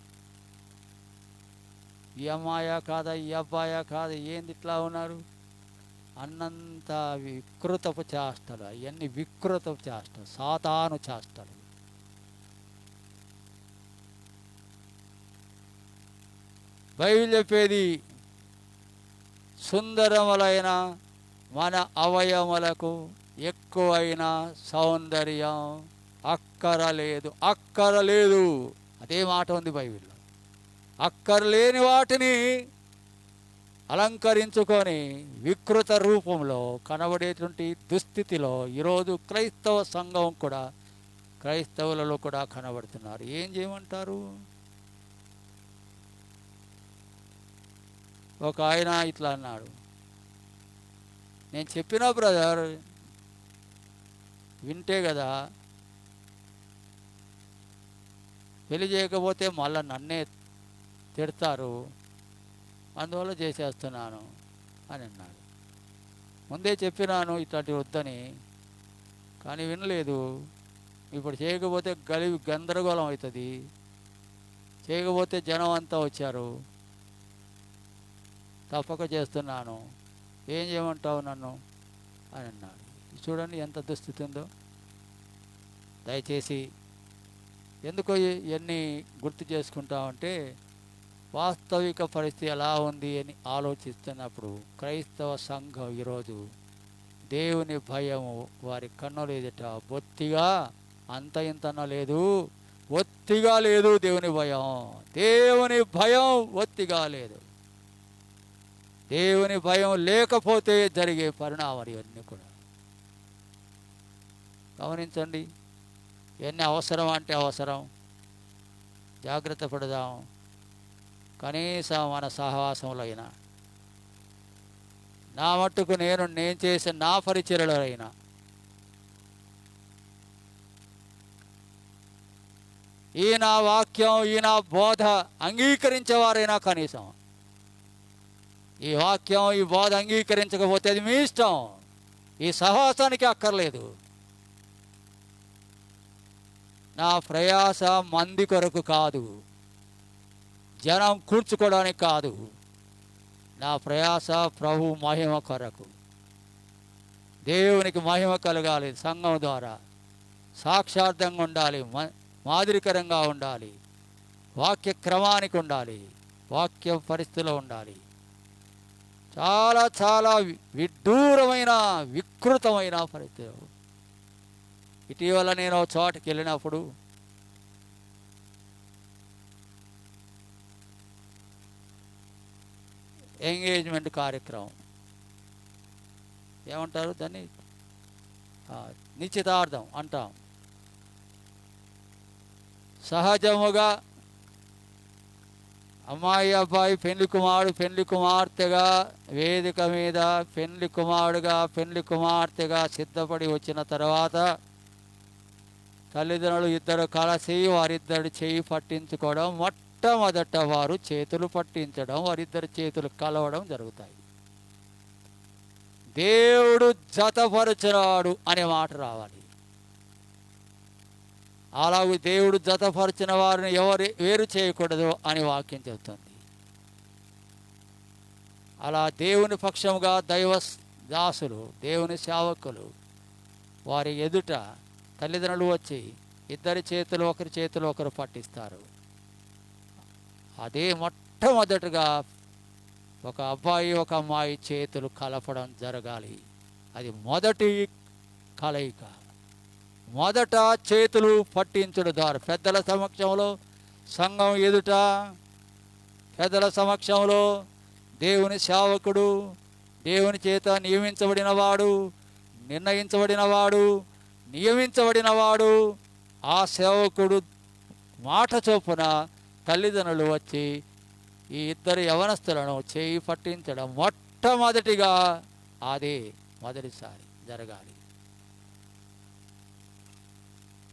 ఈ అమ్మాయా కాదా, ఈ అబ్బాయా కాదా, ఏంది ఇట్లా ఉన్నారు అన్నంత వికృతపు చేష్టలు. అవన్నీ వికృతపు చేష్టలు, సాతాను చేష్టలు. బైబిల్ చెప్పేది సుందరములైన మన అవయవములకు ఎక్కువైన సౌందర్యం అలంకరించుకొని వికృత రూపంలో కనబడేటువంటి దుస్థితిలో ఈరోజు క్రైస్తవ సంఘం కూడా, క్రైస్తవులలో కూడా కనబడుతున్నారు. ఏం చేయమంటారు? ఒక ఆయన ఇట్లా అన్నాడు, నేను చెప్పినా బ్రదర్ వింటే కదా, పెళ్లి చేయకపోతే మళ్ళీ నన్నే తిడతారు, అందువల్ల చేసేస్తున్నాను అని అన్నాడు. ముందే చెప్పినాను ఇట్లాంటివి వద్దని, కానీ వినలేదు. ఇప్పుడు చేయకపోతే గందరగోళం అవుతుంది, చేయకపోతే జనం అంతా వచ్చారు, తప్పక చేస్తున్నాను, ఏం చేయమంటావు నన్ను అని అన్నాడు. చూడండి ఎంత దుస్థితి ఉందో. దయచేసి ఎందుకో ఇవన్నీ గుర్తు చేసుకుంటామంటే వాస్తవిక పరిస్థితి ఎలా ఉంది అని ఆలోచిస్తున్నప్పుడు క్రైస్తవ సంఘం ఈరోజు దేవుని భయము వారి కన్నుల ఎదుట బొత్తిగా అంత ఇంతన లేదు, ఒత్తిగా లేదు. దేవుని భయం ఒత్తిగా లేదు. దేవుని భయం లేకపోతే జరిగే పరిణామాలు ఇవన్నీ కూడా గమనించండి. ఇవన్నీ అవసరం అంటే అవసరం, జాగ్రత్త పడదాం. కనీసం మన సహవాసంలో అయినా, నా మట్టుకు నేను చేసే నా పరిచర్యలో అయినా ఈ నా వాక్యం, ఈ నా బోధ అంగీకరించేవారైనా, కనీసం ఈ వాక్యం, ఈ బోధ అంగీకరించకపోతే అది మీ ఇష్టం, ఈ సహవాసానికి అక్కర్లేదు. నా ప్రయాస మంది కొరకు కాదు, జనం కూర్చుకోవడానికి కాదు. నా ప్రయాస ప్రభు మహిమ కొరకు, దేవునికి మహిమ కలగాలి. సంఘం ద్వారా సాక్షార్థంగా ఉండాలి, మాదిరికరంగా ఉండాలి, వాక్య క్రమానికి ఉండాలి, వాక్య పరిస్థితిలో ఉండాలి. చాలా చాలా విడ్డూరమైన వికృతమైన పరిస్థితులు. ఇటీవల నేను చోటకి వెళ్ళినప్పుడు ఎంగేజ్మెంట్ కార్యక్రమం, ఏమంటారు దాన్ని, నిశ్చితార్థం అంటాం. సహజముగా అమ్మాయి అబ్బాయి పెళ్లి కుమారుడు పెళ్లి కుమార్తెగా వేదిక మీద పెళ్లి కుమారుడుగా పెళ్లి కుమార్తెగా సిద్ధపడి వచ్చిన తర్వాత తల్లిదండ్రులు ఇద్దరు కలిసి వారిద్దరు చేయి పట్టించుకోవడం, మొట్టమొదట వారు చేతులు పట్టించడం, వారిద్దరు చేతులు కలవడం జరుగుతాయి. దేవుడు జతపరచినాడు అనే మాట రావాలి. అలాగే దేవుడు జతపరిచిన వారిని ఎవరు వేరు చేయకూడదు అని వాక్యం చెబుతుంది. అలా దేవుని పక్షముగా దైవ దాసులు, దేవుని సేవకులు వారి ఎదుట తల్లిదండ్రులు వచ్చి ఇద్దరి చేతులు ఒకరి చేతులు ఒకరు పట్టిస్తారు. అదే మొట్టమొదటిగా ఒక అబ్బాయి ఒక అమ్మాయి చేతులు కలపడం జరగాలి. అది మొదటి కలయిక. మొదట చేతులు పట్టించడం ద్వారా పెద్దల సమక్షంలో, సంఘం ఎదుట పెద్దల సమక్షంలో దేవుని సేవకుడు, దేవుని చేత నియమించబడినవాడు, నిర్ణయించబడినవాడు, నియమించబడినవాడు, ఆ సేవకుడు మాట చొప్పున తల్లిదండ్రులు వచ్చి ఈ ఇద్దరు యవనస్తులను చేయి పట్టించడం మొట్టమొదటిగా అదే మొదటిసారి జరగాలి.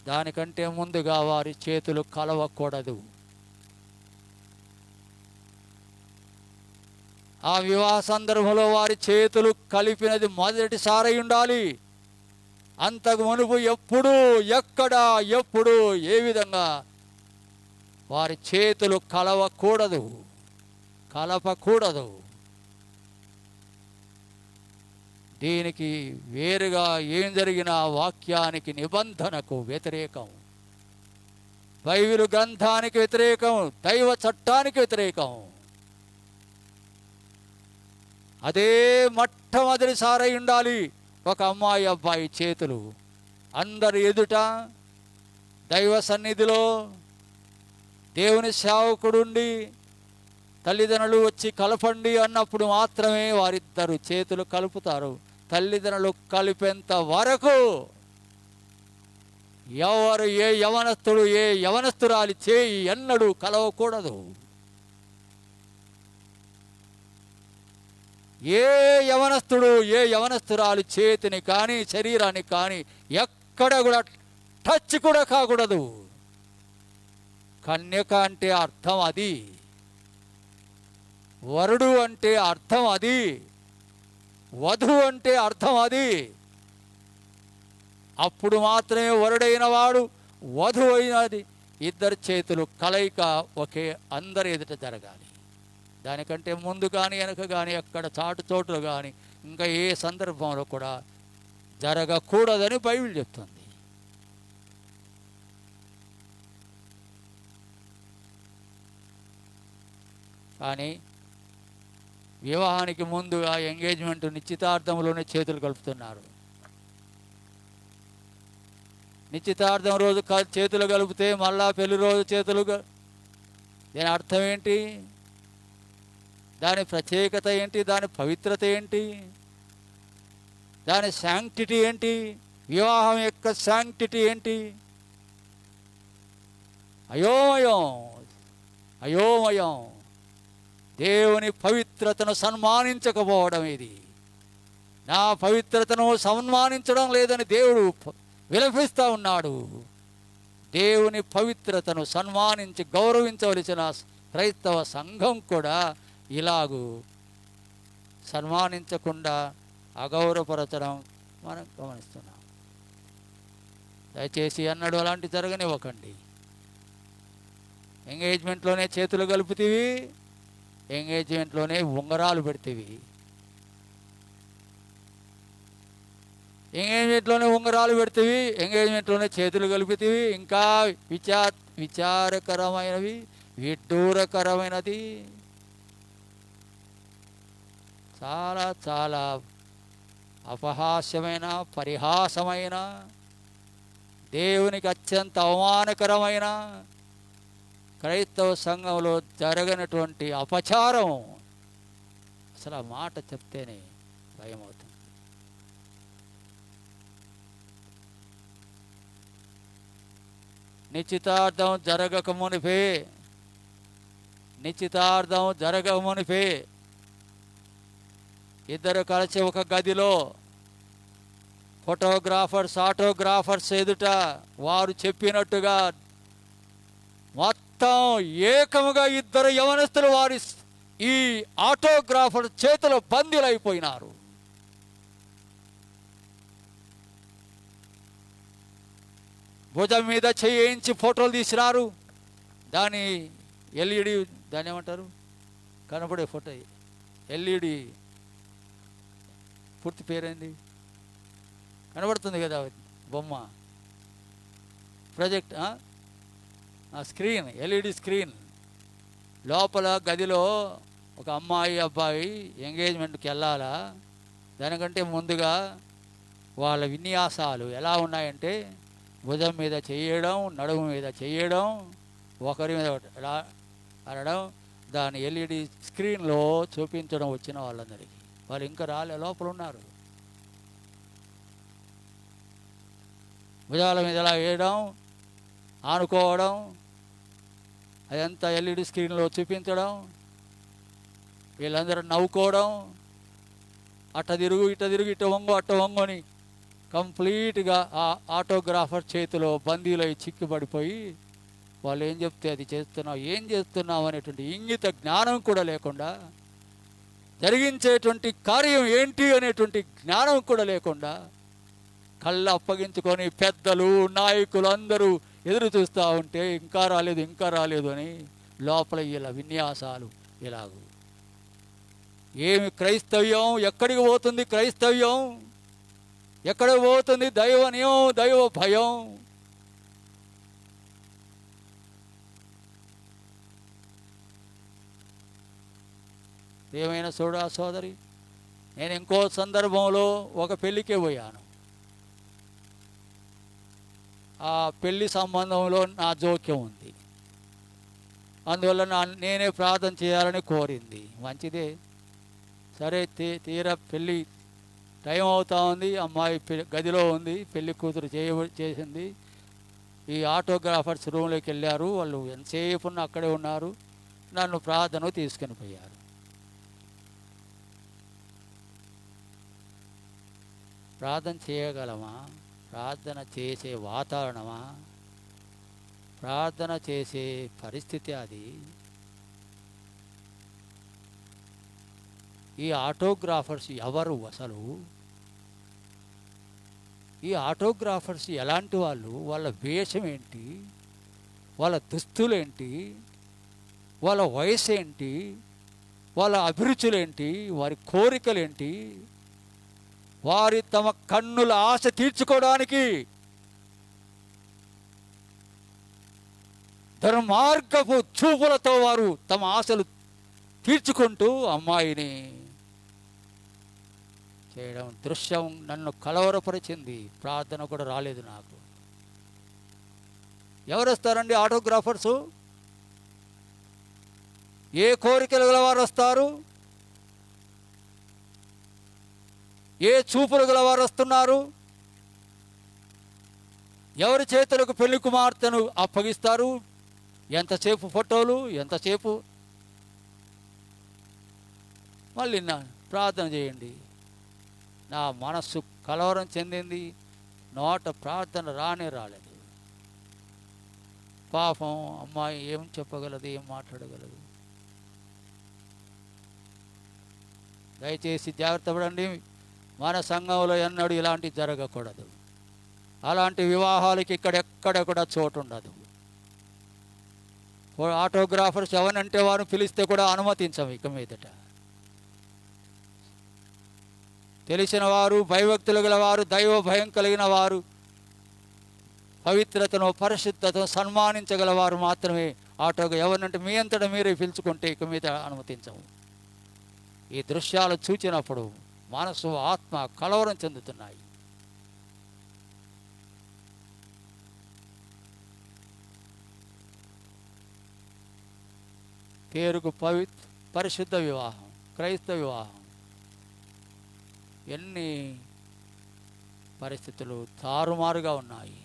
దానికంటే ముందుగా వారి చేతులు కలవకూడదు. ఆ వివాహ సందర్భంలో వారి చేతులు కలిపినది మొదటిసారి ఉండాలి. అంతకు మునుపు ఎప్పుడు, ఎక్కడ, ఎప్పుడు, ఏ విధంగా వారి చేతులు కలవకూడదు, కలపకూడదు. దీనికి వేరుగా ఏం జరిగినా వాక్యానికి, నిబంధనకు వ్యతిరేకం, బైబిలు గ్రంథానికి వ్యతిరేకం, దైవ చట్టానికి వ్యతిరేకం. అదే మొట్టమొదటిసారి ఉండాలి. ఒక అమ్మాయి అబ్బాయి చేతులు అందరి ఎదుట దైవ సన్నిధిలో దేవుని సేవకుడుండి తల్లిదండ్రులు వచ్చి కలపండి అన్నప్పుడు మాత్రమే వారిద్దరు చేతులు కలుపుతారు. తల్లిదండ్రులు కలిపేంత వరకు ఎవరు ఏ యవనస్తుడు ఏ యవనస్తురాలి చేయి ఎన్నడూ కలవకూడదు. ఏ యవనస్తుడు ఏ యవనస్తురాలు చేతిని కానీ శరీరాన్ని కానీ ఎక్కడ కూడా టచ్ కూడా కాకూడదు. కన్యక అంటే అర్థం అది, వరుడు అంటే అర్థం అది, వధువు అంటే అర్థం అది. అప్పుడు మాత్రమే వరుడైన వాడు వధువు అయినది ఇద్దరు చేతులు కలయిక ఒకే అందరి ఎదుట జరగాలి. దానికంటే ముందు కానీ వెనక కానీ ఎక్కడ చాటు చోటులు కానీ ఇంకా ఏ సందర్భంలో కూడా జరగకూడదని బైబిల్ చెప్తుంది. కానీ వివాహానికి ముందుగా ఎంగేజ్మెంట్ నిశ్చితార్థంలోనే చేతులు కలుపుతున్నారు. నిశ్చితార్థం రోజు చేతులు కలిపితే మళ్ళా పెళ్లి రోజు చేతులు దీని అర్థం ఏంటి? దాని ప్రత్యేకత ఏంటి? దాని పవిత్రత ఏంటి? దాని శాంక్టిటీ ఏంటి? వివాహం యొక్క శాంక్టిటీ ఏంటి? అయోమయం, అయోమయం. దేవుని పవిత్రతను సన్మానించకపోవడం ఇది. నా పవిత్రతను సన్మానించడం లేదని దేవుడు విలపిస్తూ ఉన్నాడు. దేవుని పవిత్రతను సన్మానించి గౌరవించవలసిన క్రైస్తవ సంఘం కూడా ఇలాగూ సన్మానించకుండా అగౌరవపరచడం మనం గమనిస్తున్నాం. దయచేసి అన్నడు అలాంటి జరగనివ్వకండి. ఎంగేజ్మెంట్లోనే చేతులు కలుపుతీవి, ఎంగేజ్మెంట్లోనే ఉంగరాలు పెడతీవి, ఎంగేజ్మెంట్లోనే ఉంగరాలు పెడతీవి, ఎంగేజ్మెంట్లోనే చేతులు కలుపుతీవి. ఇంకా విచారకరమైనవి, విడ్డూరకరమైనది, చాలా చాలా అపహాస్యమైన, పరిహాసమైన, దేవునికి అత్యంత అవమానకరమైన, క్రైస్తవ సంఘంలో జరగనటువంటి అపచారం. అసలు ఆ మాట చెప్తేనే భయం అవుతుంది. నిశ్చితార్థం జరగకమునిపే ఇద్దరు కలిసి ఒక గదిలో ఫోటోగ్రాఫర్స్ ఆటోగ్రాఫర్స్ ఎదుట వారు చెప్పినట్టుగా మొత్తం ఏకముగా ఇద్దరు యవనస్తులు వారి ఈ ఆటోగ్రాఫర్ చేతుల బందీలైపోయినారు. భుజం మీద చేయించి ఫోటోలు తీసినారు. దాని ఎల్ఈడి, దాన్ని ఏమంటారు, కనబడే ఫోటో ఎల్ఈడి పూర్తి పేరేంది, కనబడుతుంది కదా బొమ్మ, ప్రొజెక్ట్ స్క్రీన్, ఎల్ఈడి స్క్రీన్. లోపల గదిలో ఒక అమ్మాయి అబ్బాయి ఎంగేజ్మెంట్కి వెళ్ళాలా, దానికంటే ముందుగా వాళ్ళ విన్యాసాలు ఎలా ఉన్నాయంటే భుజం మీద చేయడం, నడుము మీద చేయడం, ఒకరి మీద అనడం, దాని ఎల్ఈడి స్క్రీన్లో చూపించడం వచ్చిన వాళ్ళందరికీ. వాళ్ళు ఇంకా లోపల ఉన్నారు. భుజాల మీద ఎలా వేయడం, ఆనుకోవడం, అదంతా ఎల్ఈడి స్క్రీన్లో చూపించడం, వీళ్ళందరూ నవ్వుకోవడం, అట్ట తిరుగు ఇట్ట వంగు అట్ట వంగు అని కంప్లీట్గా ఆ ఆటోగ్రాఫర్ చేతిలో బందీలో చిక్కుబడిపోయి వాళ్ళు ఏం చెప్తే అది ఏం చేస్తున్నావు అనేటువంటి ఇంగిత జ్ఞానం కూడా లేకుండా, జరిగించేటువంటి కార్యం ఏంటి అనేటువంటి జ్ఞానం కూడా లేకుండా కళ్ళు అప్పగించుకొని పెద్దలు నాయకులు అందరూ ఎదురు చూస్తూ ఉంటే ఇంకా రాలేదు అని లోపల ఇలా విన్యాసాలు ఇలాగూ. ఏమి క్రైస్తవ్యం? ఎక్కడికి పోతుంది క్రైస్తవ్యం? ఎక్కడికి పోతుంది దైవనియం, దైవ భయం? ఏమైనా చూడా సోదరి, నేను ఇంకో సందర్భంలో ఒక పెళ్ళికే పోయాను. ఆ పెళ్లి సంబంధంలో నా జోక్యం ఉంది. అందువల్ల నేనే ప్రార్థన చేయాలని కోరింది. మంచిదే. సరే, తీరా పెళ్ళి టైం అవుతా ఉంది. అమ్మాయి గదిలో ఉంది, పెళ్లి కూతురు చేసింది. ఈ ఆటోగ్రాఫర్స్ రూమ్లోకి వెళ్ళారు. వాళ్ళు ఎంతసేపు అక్కడే ఉన్నారు. నన్ను ప్రార్థన తీసుకుని పోయారు. ప్రార్థన చేయగలమా? ప్రార్థన చేసే వాతావరణమా? ప్రార్థన చేసే పరిస్థితి అది? ఈ ఆటోగ్రాఫర్స్ ఎవరు అసలు? ఈ ఆటోగ్రాఫర్స్ ఎలాంటి వాళ్ళు? వాళ్ళ వేషం ఏంటి? వాళ్ళ దుస్తులేంటి? వాళ్ళ వయసు ఏంటి? వాళ్ళ అభిరుచులేంటి? వారి కోరికలేంటి? వారి తమ కన్నుల ఆశ తీర్చుకోవడానికి ధర్మార్గపు చూపులతో వారు తమ ఆశలు తీర్చుకుంటూ అమ్మాయిని చేయడం దృశ్యం నన్ను కలవరపరిచింది. ప్రార్థన కూడా రాలేదు నాకు. ఎవరు వస్తారండి ఆటోగ్రాఫర్సు? ఏ కోరికలు గల వారు వస్తారు? ఏ చూపులు గల వారు వస్తున్నారు? ఎవరి చేతులకు పెళ్లి కుమార్తెను అప్పగిస్తారు? ఎంతసేపు ఫోటోలు, ఎంతసేపు? మళ్ళీ ప్రార్థన చేయండి. నా మనస్సు కలవరం చెందింది. నోట ప్రార్థన రాలేదు. పాపం అమ్మాయి ఏం చెప్పగలదు, ఏం మాట్లాడగలదు? దయచేసి జాగ్రత్త పడండి. మన సంఘంలో ఎన్నడూ ఇలాంటివి జరగకూడదు. అలాంటి వివాహాలకి ఇక్కడెక్కడ కూడా చోటు ఉండదు. ఆటోగ్రాఫర్స్ ఎవరంటే వారు పిలిస్తే కూడా అనుమతించము ఇక మీదట. తెలిసిన వారు, భయభక్తులు గల వారు, దైవ భయం కలిగిన వారు, పవిత్రతను, పరిశుద్ధతను సన్మానించగలవారు మాత్రమే ఎవరినంటే మీ అంతటా మీరే పిలుచుకుంటే ఇక మీద అనుమతించము. ఈ దృశ్యాలు చూచినప్పుడు మనసు, ఆత్మ కలవరం చెందుతున్నాయి. పేరుకు పరిశుద్ధ వివాహం, క్రైస్తవ వివాహం. ఎన్ని పరిస్థితులు తారుమారుగా ఉన్నాయి.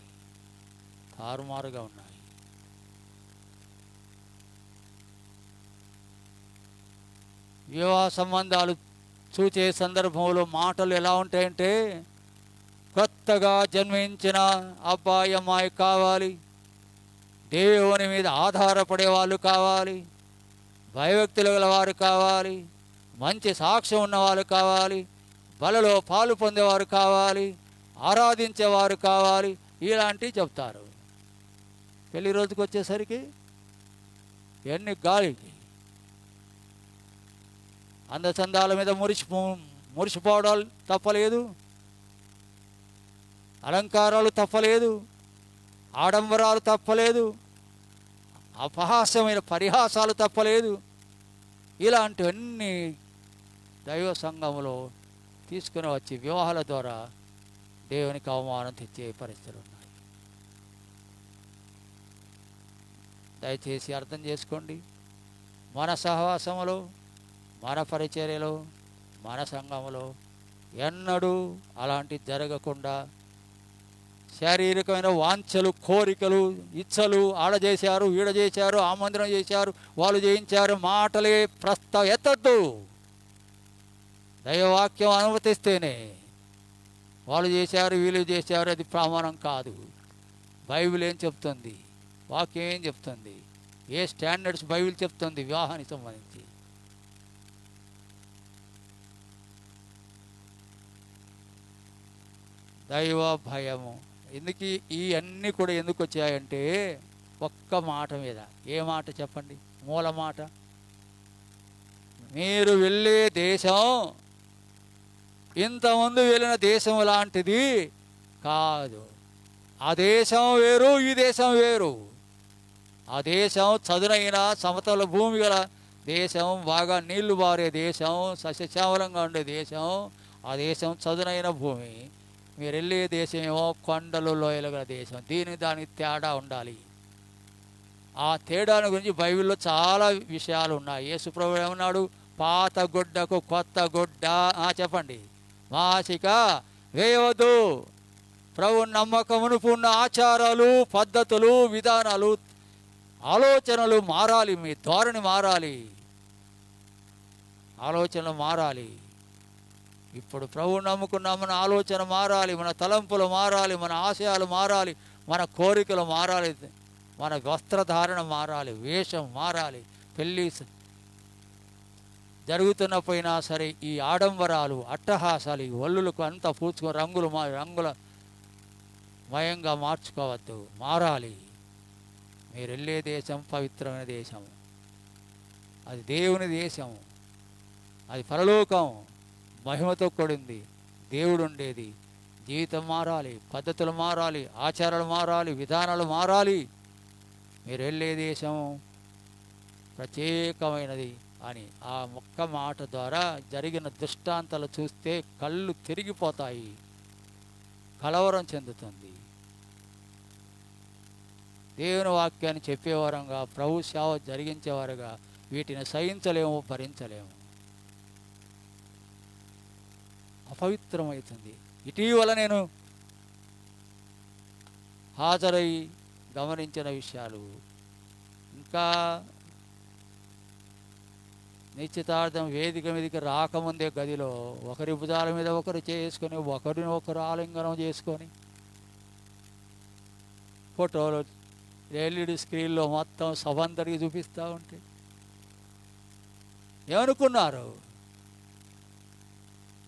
వివాహ సంబంధాలు చూచే సందర్భంలో మాటలు ఎలా ఉంటాయంటే, కొత్తగా జన్మించిన అబ్బాయి అమ్మాయి కావాలి, దేవుని మీద ఆధారపడే వాళ్ళు కావాలి, భయభక్తులు గల వారు కావాలి, మంచి సాక్ష్యం ఉన్నవాళ్ళు కావాలి, బలలో పాలు పొందేవారు కావాలి, ఆరాధించేవారు కావాలి, ఇలాంటివి చెప్తారు. పెళ్లి రోజుకి వచ్చేసరికి ఎన్ని గాలికి అందచందాల మీద మురిసిపోవడాలు తప్పలేదు, అలంకారాలు తప్పలేదు, ఆడంబరాలు తప్పలేదు, అపహాస్యమైన పరిహాసాలు తప్పలేదు. ఇలాంటివన్నీ దైవ సంఘంలో తీసుకుని వచ్చి వివాహాల ద్వారా దేవునికి అవమానం తెచ్చే పరిస్థితులు ఉన్నాయి. దయచేసి అర్థం చేసుకోండి. మన సహవాసంలో, మన పరిచర్యలో, మన సంఘంలో ఎన్నడూ అలాంటి జరగకుండా శారీరకమైన వాంఛలు, కోరికలు, ఇచ్చలు, ఆడ చేశారు, ఈడ చేశారు, ఆ మందిరం చేశారు, వాళ్ళు చేయించారు, మాటలే ఎత్తద్దు. దైవవాక్యం అనుమతిస్తేనే వాళ్ళు చేశారు, వీళ్ళు చేశారు, అది ప్రమాణం కాదు. బైబిల్ ఏం చెప్తుంది? వాక్యం ఏం చెప్తుంది? ఏ స్టాండర్డ్స్ బైబిల్ చెప్తుంది వివాహానికి సంబంధించి? దైవ భయము. ఎందుకు ఈ అన్నీ కూడా ఎందుకు వచ్చాయంటే ఒక్క మాట మీద. ఏ మాట చెప్పండి? మూల మాట. మీరు వెళ్ళే దేశం ఇంతకుముందు వెళ్ళిన దేశం లాంటిది కాదు. ఆ దేశం వేరు, ఈ దేశం వేరు. ఆ దేశం చదునైన సమతల భూమి గల దేశం, బాగా నీళ్లు బారే దేశం, సస్యశ్యామలంగా ఉండే దేశం. ఆ దేశం చదునైన భూమి. మీరు వెళ్ళే దేశం ఏమో కొండలు, లోయలు గల దేశం. దానికి తేడా ఉండాలి. ఆ తేడాను గురించి బైబిల్లో చాలా విషయాలు ఉన్నాయి. యేసు ప్రభువు ఏమన్నాడు? పాత గుడ్డకు కొత్త గుడ్డ, చెప్పండి, మాసిక వేయవద్దు. ప్రభు నమ్మకమును ఉన్న ఆచారాలు, పద్ధతులు, విధానాలు, ఆలోచనలు మారాలి. మీ ధోరణి మారాలి, ఆలోచనలు మారాలి. ఇప్పుడు ప్రభు నమ్ముకున్నాం, మన ఆలోచన మారాలి, మన తలంపులు మారాలి, మన ఆశయాలు మారాలి, మన కోరికలు మారాలి, మన వస్త్రధారణ మారాలి, వేషం మారాలి. పెళ్ళి జరుగుతున్నపోయినా సరే ఈ ఆడంబరాలు, అట్టహాసాలు, ఈ ఒళ్ళులకు అంతా పూడ్చుకొని రంగుల మయంగా మార్చుకోవద్దు, మారాలి. మీరు వెళ్ళే దేశం పవిత్రమైన దేశం, అది దేవుని దేశం, అది పరలోకం, మహిమతో కూడింది, దేవుడు ఉండేది. జీవితం మారాలి, పద్ధతులు మారాలి, ఆచారాలు మారాలి, విధానాలు మారాలి. మీరు వెళ్ళే దేశం ప్రత్యేకమైనది అని ఆ ఒక్క మాట ద్వారా జరిగిన దృష్టాంతాలు చూస్తే కళ్ళు తిరిగిపోతాయి, కలవరం చెందుతుంది. దేవుని వాక్యాన్ని చెప్పేవారంగా, ప్రభు సేవ జరిగించేవారుగా వీటిని సహించలేము, భరించలేము, అపవిత్రమవుతుంది. ఇటీవల నేను హాజరై గమనించిన విషయాలు, ఇంకా నిశ్చితార్థం వేదిక మీదకి రాకముందే గదిలో ఒకరి భుజాల మీద ఒకరు చేసుకొని, ఒకరిని ఒకరు ఆలింగనం చేసుకొని, ఫోటోలు ఎల్ఈడి స్క్రీన్లో మొత్తం సభందరికి చూపిస్తూ ఉంటే ఏమనుకున్నారు?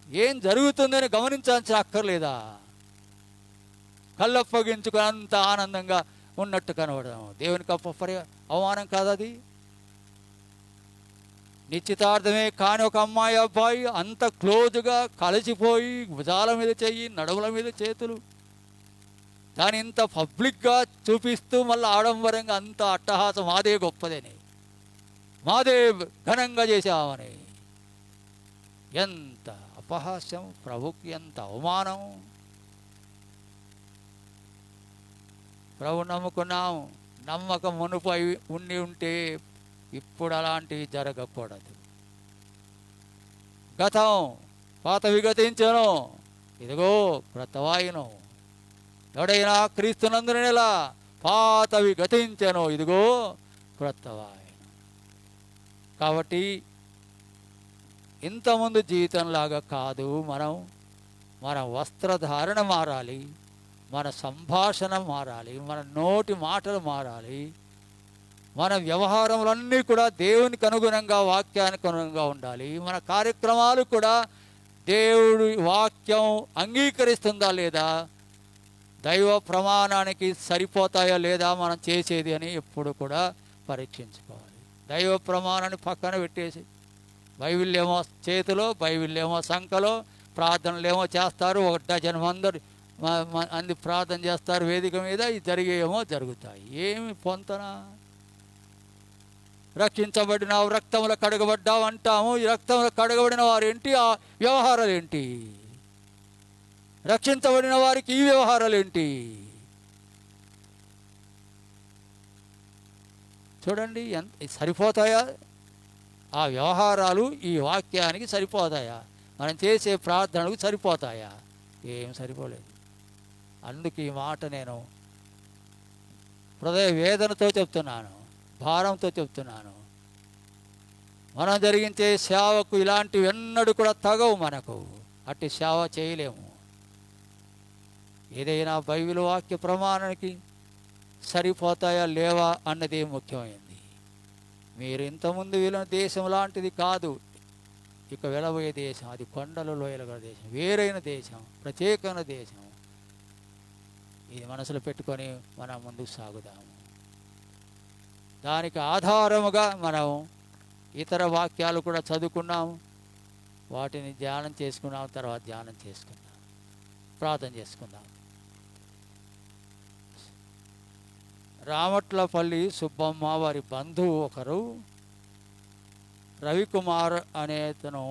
ఏం జరుగుతుందని గమనించాల్సిన అక్కర్లేదా? కళ్ళప్పగించుకొని అంత ఆనందంగా ఉన్నట్టు కనబడడం దేవునికి అవమానం కాదది? నిశ్చితార్థమే కాని ఒక అమ్మాయి అబ్బాయి అంత క్లోజ్గా కలిసిపోయి భుజాల మీద చెయ్యి, నడుముల మీద చేతులు, దాని ఇంత పబ్లిక్గా చూపిస్తూ మళ్ళీ ఆడంబరంగా అంత అట్టహాసం, మాదే గొప్పదని, మాదే ఘనంగా చేశామని. ఎంత అపహాస్యం, ప్రభుకి ఎంత అవమానం. ప్రభు నమ్ముకున్నాం, నమ్మకం మునుపు ఉండి ఉంటే ఇప్పుడు అలాంటివి జరగకూడదు. గతం పాతవి గతించను, ఇదిగో క్రొత్తవాయును. ఎవడైనా క్రీస్తునందునేలా పాతవి గతించను, ఇదిగో క్రొత్తవాయును. కాబట్టి ఇంతకుముందు జీవితంలాగా కాదు, మన వస్త్రధారణ మారాలి, మన సంభాషణ మారాలి, మన నోటి మాటలు మారాలి, మన వ్యవహారములన్నీ కూడా దేవునికి అనుగుణంగా, వాక్యానికి అనుగుణంగా ఉండాలి. మన కార్యక్రమాలు కూడా దేవుడి వాక్యం అంగీకరిస్తుందా లేదా, దైవ ప్రమాణానికి సరిపోతాయా లేదా మనం చేసేది అని ఎప్పుడు కూడా పరీక్షించుకోవాలి. దైవ ప్రమాణాన్ని పక్కన పెట్టేసి బైబిల్ ఏమో చేతిలో, బైబిల్ ఏమో సంఖలో, ప్రార్థనలు ఏమో చేస్తారు, 1 డజన్ మంది ప్రార్థన చేస్తారు వేదిక మీద, ఈ జరిగేమో జరుగుతాయి. ఏమి పొంతన? రక్షించబడినావు, రక్తంలో కడగబడ్డావు అంటాము. ఈ రక్తంలో కడగబడిన వారు ఏంటి? ఆ వ్యవహారాలు ఏంటి? రక్షించబడిన వారికి ఈ వ్యవహారాలు ఏంటి? చూడండి, సరిపోతాయా ఆ వ్యవహారాలు? ఈ వాక్యానికి సరిపోతాయా? మనం చేసే ప్రార్థనలకు సరిపోతాయా? ఏం సరిపోలేదు. అందుకు ఈ మాట నేను హృదయ వేదనతో చెప్తున్నాను, భారంతో చెప్తున్నాను. మనం జరిగించే సేవకు ఇలాంటివి ఎన్నడూ కూడా తగవు. మనకు అట్టి సేవ చేయలేము. ఏదైనా బైబిల్ వాక్య ప్రమాణానికి సరిపోతాయా లేవా అన్నది ముఖ్యమైనది. మీరు ఇంతకుముందు వెళ్ళిన దేశం లాంటిది కాదు ఇక వెళ్ళబోయే దేశం. అది కొండలు, లోయల దేశం, వేరైన దేశం, ప్రత్యేకమైన దేశం. ఇది మనసులో పెట్టుకొని మనం ముందుకు సాగుదాము. దానికి ఆధారముగా మనం ఇతర వాక్యాలు కూడా చదువుకున్నాము, వాటిని ధ్యానం చేసుకున్నాం. తర్వాత ధ్యానం చేసుకుందాం, ప్రార్థన చేసుకుందాం. రామట్లపల్లి సుబ్బమ్మ వారి బంధువు ఒకరు రవికుమార్ అనేతను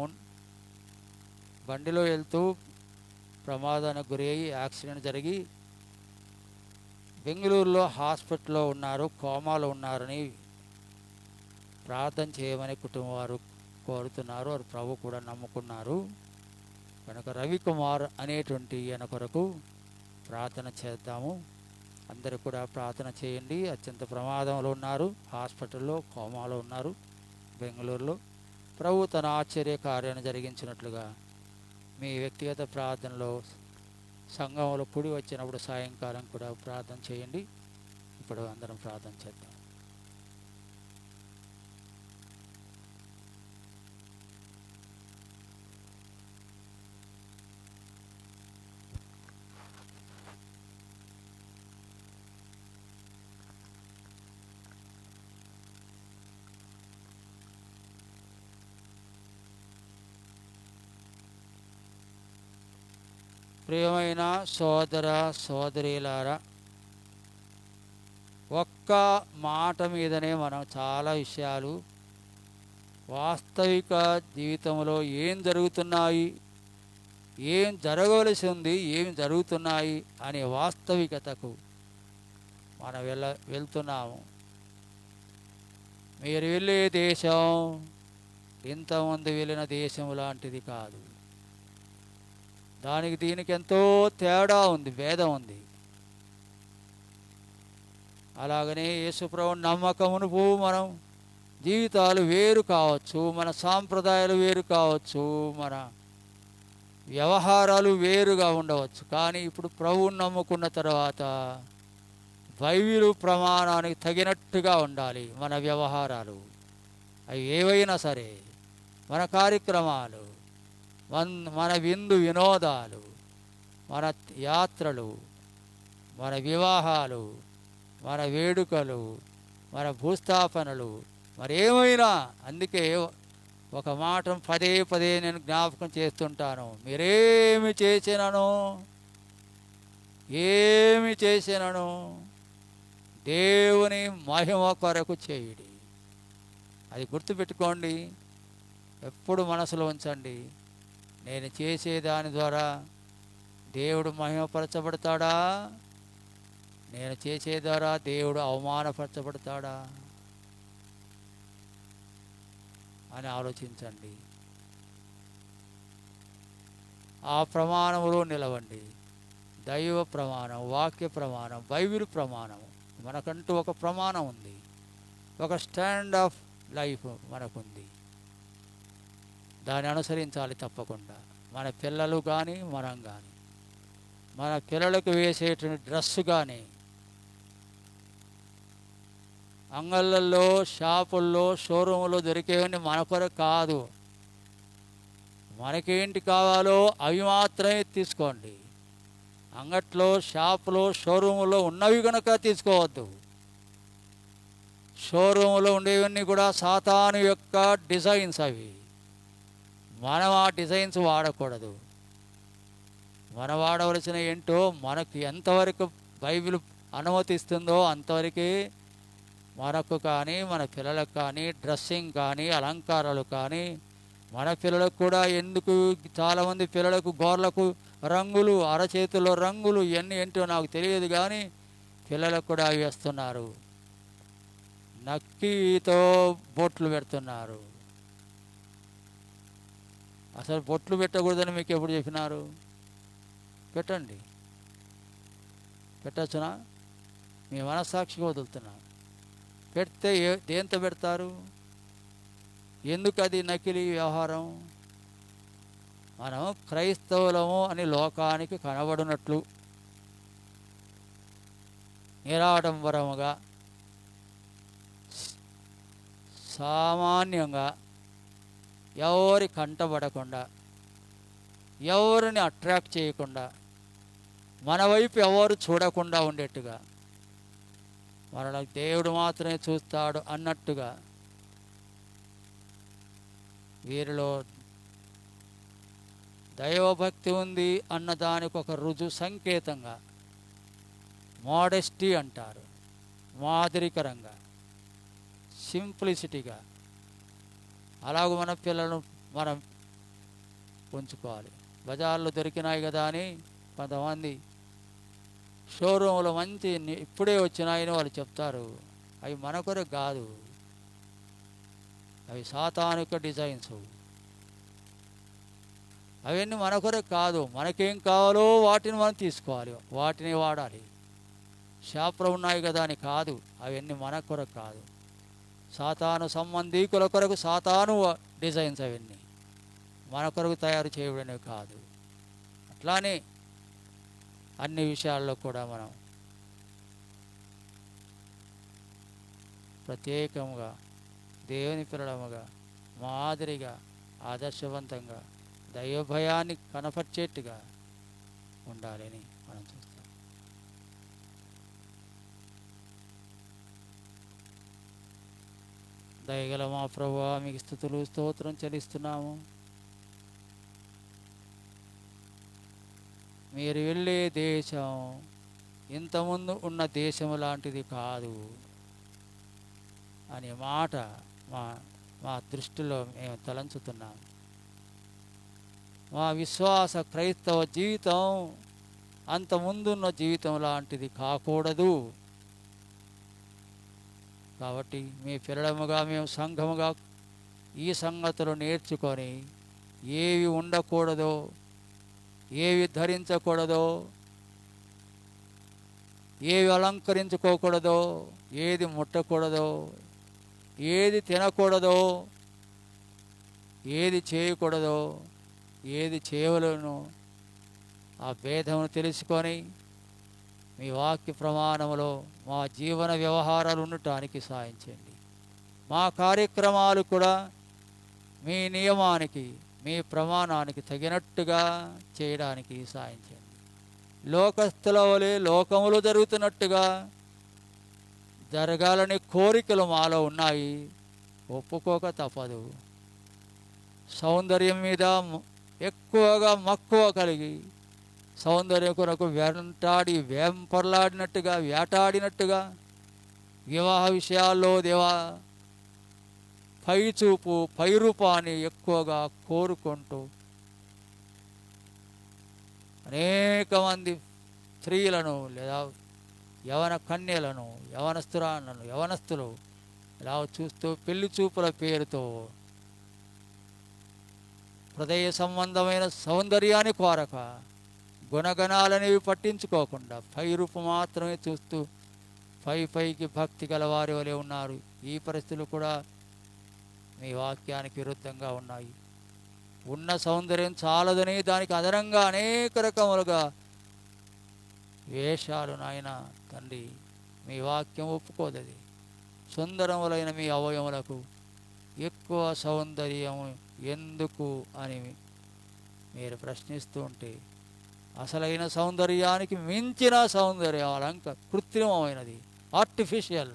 బండిలో వెళ్తూ ప్రమాదానికి గురి అయ్యి యాక్సిడెంట్ జరిగి బెంగళూరులో హాస్పిటల్లో ఉన్నారు, కోమాలో ఉన్నారని ప్రార్థన చేయమని కుటుంబం వారు కోరుతున్నారు. వారు ప్రభు కూడా నమ్ముకున్నారు కనుక రవికుమార్ అనేటువంటి ఈయన కొరకు ప్రార్థన చేద్దాము. అందరూ కూడా ప్రార్థన చేయండి. అత్యంత ప్రమాదంలో ఉన్నారు, హాస్పిటల్లో కోమాలో ఉన్నారు బెంగళూరులో. ప్రభు తన ఆశ్చర్య కార్యాన్ని జరిగించినట్లుగా మీ వ్యక్తిగత ప్రార్థనలో సంఘంలో కూడి వచ్చినప్పుడు సాయంకాలం కూడా ప్రార్థన చేయండి. ఇప్పుడు అందరం ప్రార్థన చేద్దాం. ప్రియమైన సోదర సోదరీలారా, ఒక్క మాట మీదనే మనం చాలా విషయాలు వాస్తవిక జీవితంలో ఏం జరుగుతున్నాయి, ఏం జరగవలసి ఉంది, ఏం జరుగుతున్నాయి అనే వాస్తవికతకు మనం వెళ్తున్నాము. మీరు వెళ్ళే దేశం ఇంతమంది వెళ్ళిన దేశం లాంటిది కాదు. దానికి దీనికి ఎంతో తేడా ఉంది, భేదం ఉంది. అలాగనే యేసుప్రభు నమ్మకమును మనం జీవితాలు వేరు కావచ్చు, మన సాంప్రదాయాలు వేరు కావచ్చు, మన వ్యవహారాలు వేరుగా ఉండవచ్చు. కానీ ఇప్పుడు ప్రభువుని నమ్ముకున్న తర్వాత బైబిలు ప్రమాణానికి తగినట్టుగా ఉండాలి మన వ్యవహారాలు. అవి ఏవైనా సరే, మన కార్యక్రమాలు, మన విందు వినోదాలు, మన యాత్రలు, మన వివాహాలు, మన వేడుకలు, మన భూస్థాపనలు, మరేమైనా. అందుకే ఒక మాట పదే పదే నేను జ్ఞాపకం చేస్తుంటాను. మీరేమి చేసినను దేవుని మహిమ కొరకు చేయుడి. అది గుర్తుపెట్టుకోండి, ఎప్పుడు మనసులో ఉంచండి. నేను చేసేదాని ద్వారా దేవుడు మహిమపరచబడతాడా, నేను చేసే ద్వారా దేవుడు అవమానపరచబడతాడా అని ఆలోచించండి. ఆ ప్రమాణంలో నిలవండి. దైవ ప్రమాణం, వాక్య ప్రమాణం, బైబిల్ ప్రమాణం. మనకంటూ ఒక ప్రమాణం ఉంది, ఒక స్టాండ్ ఆఫ్ లైఫ్ మనకుంది. దాన్ని అనుసరించాలి తప్పకుండా. మన పిల్లలు కానీ మనం కానీ, మన పిల్లలకు వేసేటువంటి డ్రెస్సు కానీ, అంగళ్ళల్లో, షాపుల్లో, షోరూములో దొరికేవన్నీ మన కొరకు కాదు. మనకేంటి కావాలో అవి మాత్రమే తీసుకోండి. అంగట్లో, షాపులో, షోరూములో ఉన్నవి కనుక తీసుకోవద్దు. షోరూములో ఉండేవన్నీ కూడా సాతాను యొక్క డిజైన్స్. అవి మనం ఆ డిజైన్స్ వాడకూడదు. మనం వాడవలసిన ఏంటో, మనకు ఎంతవరకు బైబిల్ అనుమతిస్తుందో అంతవరకే మనకు కానీ, మన పిల్లలకు కానీ, డ్రెస్సింగ్ కానీ, అలంకారాలు కానీ. మన పిల్లలకు కూడా ఎందుకు చాలామంది పిల్లలకు గోర్లకు రంగులు, అరచేతుల్లో రంగులు, ఇవన్నీ ఏంటో నాకు తెలియదు, కానీ పిల్లలకు కూడా అవి వేస్తున్నారు. నక్కితో బొట్లు పెడుతున్నారు. అసలు బొట్లు పెట్టకూడదని మీకు ఎప్పుడు చెప్పినారు? పెట్టండి, పెట్టచ్చునా? మీ మనస్సాక్షిగా వదులుతున్నా. పెడితే దేంతో పెడతారు? ఎందుకు అది నకిలీ వ్యవహారం? మనం క్రైస్తవులము అని లోకానికి కనబడినట్లు నిరాడంబరముగా, సామాన్యంగా, ఎవరి కంటబడకుండా, ఎవరిని అట్రాక్ట్ చేయకుండా, మన వైపు ఎవరు చూడకుండా ఉండేట్టుగా, మనకు దేవుడు మాత్రమే చూస్తాడు అన్నట్టుగా వీరిలో దైవభక్తి ఉంది అన్న దానికి ఒక రుజువు సంకేతంగా మోడెస్టీ అంటారు. మాదిరికరంగా, సింప్లిసిటీగా అలాగూ మన పిల్లలను మనం ఉంచుకోవాలి. బజార్లో దొరికినాయి కదా అని కొంతమంది షోరూంలో మంచి ఇప్పుడే వచ్చినాయని వాళ్ళు చెప్తారు. అవి మన కొరకు కాదు, అవి సాతానిక డిజైన్స్. అవన్నీ మన కొరకు కాదు. మనకేం కావాలో వాటిని మనం తీసుకోవాలి, వాటిని వాడాలి. షాప్లో ఉన్నాయి కదా అని కాదు, అవన్నీ మన కొరకు కాదు. సాతాను సంబంధీకుల కొరకు సాతాను డిజైన్స్ అవన్నీ మన కొరకు తయారు చేయబడినవి కాదు. అట్లానే అన్ని విషయాల్లో కూడా మనం ప్రత్యేకంగా దేవుని పిల్లడముగా మాదిరిగా ఆదర్శవంతంగా దైవభయాన్ని కనపరిచేట్టుగా ఉండాలని మనం చూస్తాం. దయగల మా ప్రభువా, మీకు స్తుతులు స్తోత్రం చెల్లిస్తున్నాము. మీరు వెళ్ళే దేశం ఇంతకుముందు ఉన్న దేశం లాంటిది కాదు అనే మాట మా దృష్టిలో మేము తలంచుతున్నాము. మా విశ్వాస క్రైస్తవ జీవితం అంత ముందున్న జీవితం లాంటిది కాకూడదు. కాబట్టి మీ పిల్లలముగా మేము సంఘముగా ఈ సంగతులు నేర్చుకొని ఏవి ఉండకూడదో, ఏవి ధరించకూడదో, ఏవి అలంకరించుకోకూడదో, ఏది ముట్టకూడదో, ఏది తినకూడదో, ఏది చేయకూడదో, ఏది చేయవలెనో ఆ భేదమును తెలుసుకొని మీ వాక్య ప్రమాణములో మా జీవన వ్యవహారాలు ఉండటానికి సాయం చేయండి. మా కార్యక్రమాలు కూడా మీ నియమానికి, మీ ప్రమాణానికి తగినట్టుగా చేయడానికి సాయం చేయండి. లోకస్తుల వలె లోకములు జరుగుతున్నట్టుగా జరగాలని కోరికలు మాలో ఉన్నాయి, ఒప్పుకోక తప్పదు. సౌందర్యం మీద ఎక్కువగా మక్కువ కలిగి సౌందర్యం కొరకు వెంపర్లాడినట్టుగా వేటాడినట్టుగా వివాహ విషయాల్లో దేవా పై చూపు, పై రూపాన్ని ఎక్కువగా కోరుకుంటూ అనేక మంది స్త్రీలను లేదా యవన కన్యలను, యవనస్తులు ఇలా చూస్తూ పెళ్లి చూపుల పేరుతో హృదయ సంబంధమైన సౌందర్యాన్ని కోరక గుణగణాలనేవి పట్టించుకోకుండా పై రూపు మాత్రమే చూస్తూ పైకి భక్తి గల వారి వలె ఉన్నారు. ఈ పరిస్థితులు కూడా మీ వాక్యానికి విరుద్ధంగా ఉన్నాయి. ఉన్న సౌందర్యం చాలదని దానికి అదనంగా అనేక రకములుగా వేషాలు నాయన తండ్రి, మీ వాక్యం ఒప్పుకోదది. సుందరములైన మీ అవయములకు ఎక్కువ సౌందర్యం ఎందుకు అని మీరు ప్రశ్నిస్తూ ఉంటే, అసలైన సౌందర్యానికి మించిన సౌందర్యం కృత్రిమమైనది, ఆర్టిఫిషియల్.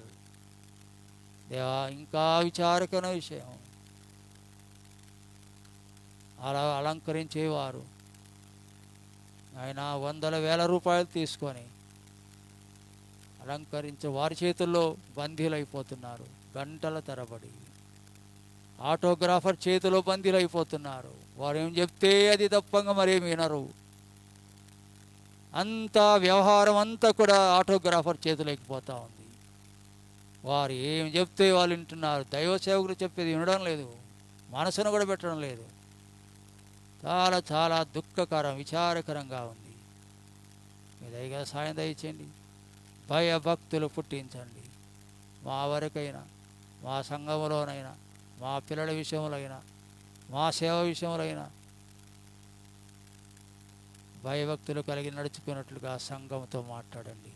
దేవా, ఇంకా విచారకమైన విషయం. అలా అలంకరించేవారు ఆయన వందల వేల రూపాయలు తీసుకొని అలంకరించే వారి చేతుల్లో బందీలైపోతున్నారు. గంటల తరబడి ఆటోగ్రాఫర్ చేతిలో బందీలైపోతున్నారు. వారు ఏం చెప్తే అది తప్పంగా మరేమి వినరు. అంతా వ్యవహారం అంతా కూడా ఆటోగ్రాఫర్ చేతిలోకి పోతూ ఉంది. వారు ఏం చెప్తే వాళ్ళు వింటున్నారు. దైవ సేవకులు చెప్పేది వినడం లేదు, మనసును కూడా పెట్టడం లేదు. చాలా చాలా దుఃఖకరం, విచారకరంగా ఉంది. మీ దయగా సాయం దయచేయండి. భయభక్తులు పుట్టించండి. మా వరకైనా, మా సంఘములోనైనా, మా పిల్లల విషయంలో అయినా, మా సేవ విషయంలో అయినా భయభక్తులు కలిగి నడుచుకున్నట్లుగా సంఘంతో మాట్లాడండి,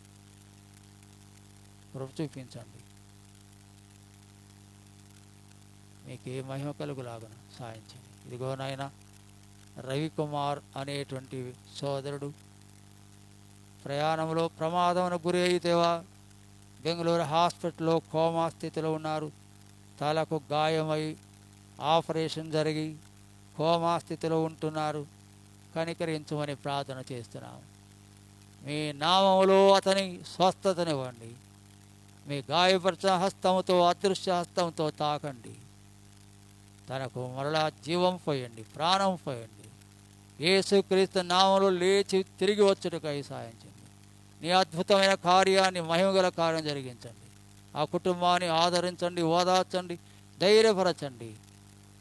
కృప చూపించండి. మీకు ఏ మహిమ కలుగులాగన సాయం చేయండి. ఇదిగో నాయనా, రవికుమార్ అనేటువంటి సోదరుడు ప్రయాణంలో ప్రమాదంలో గురి అయితేవా బెంగళూరు హాస్పిటల్లో కోమా స్థితిలో ఉన్నారు. తలకు గాయమై ఆపరేషన్ జరిగి కోమా స్థితిలో ఉంటున్నారు. కనికరించమని ప్రార్థన చేస్తున్నాము. మీ నామములో అతని స్వస్థతనివ్వండి. మీ గాయపరిచిన హస్తముతో, అదృశ్య హస్తంతో తాకండి. తనకు మరలా జీవం పోయండి, ప్రాణం పోయండి. యేసుక్రీస్తు నామములో లేచి తిరిగి వచ్చుటకై సాయం చేయండి. నీ అద్భుతమైన కార్యాన్ని, మహిమగల కార్యం జరిగించండి. ఆ కుటుంబాన్ని ఆదరించండి, ఓదార్చండి, ధైర్యపరచండి.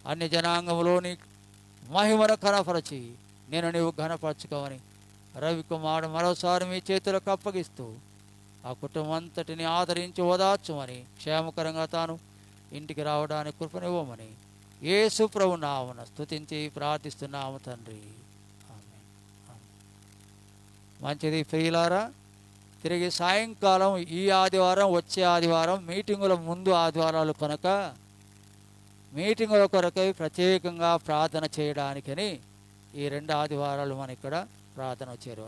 అన్ని జనాంగంలోని మహిమను కనపరచి నేను నీవు ఘనపరచుకోమని రవికుమారుడు మరోసారి మీ చేతులకు అప్పగిస్తూ ఆ కుటుంబం అంతటిని ఆదరించి ఓదార్చమని, క్షేమకరంగా తాను ఇంటికి రావడానికి కృపనివ్వమని యేసు ప్రభు నామమున స్తుతించి ప్రార్థిస్తున్నాము తండ్రి. ఆమేన్. ఆమేన్. మంచిది ప్రియులారా, తిరిగి సాయంకాలం ఈ ఆదివారం, వచ్చే ఆదివారం మీటింగుల ముందు ఆదివారాలు కనుక మీటింగుల కొరకై ప్రత్యేకంగా ప్రార్థన చేయడానికని ఈ 2 ఆదివారాలు మన ఇక్కడ ప్రార్థన చేరు.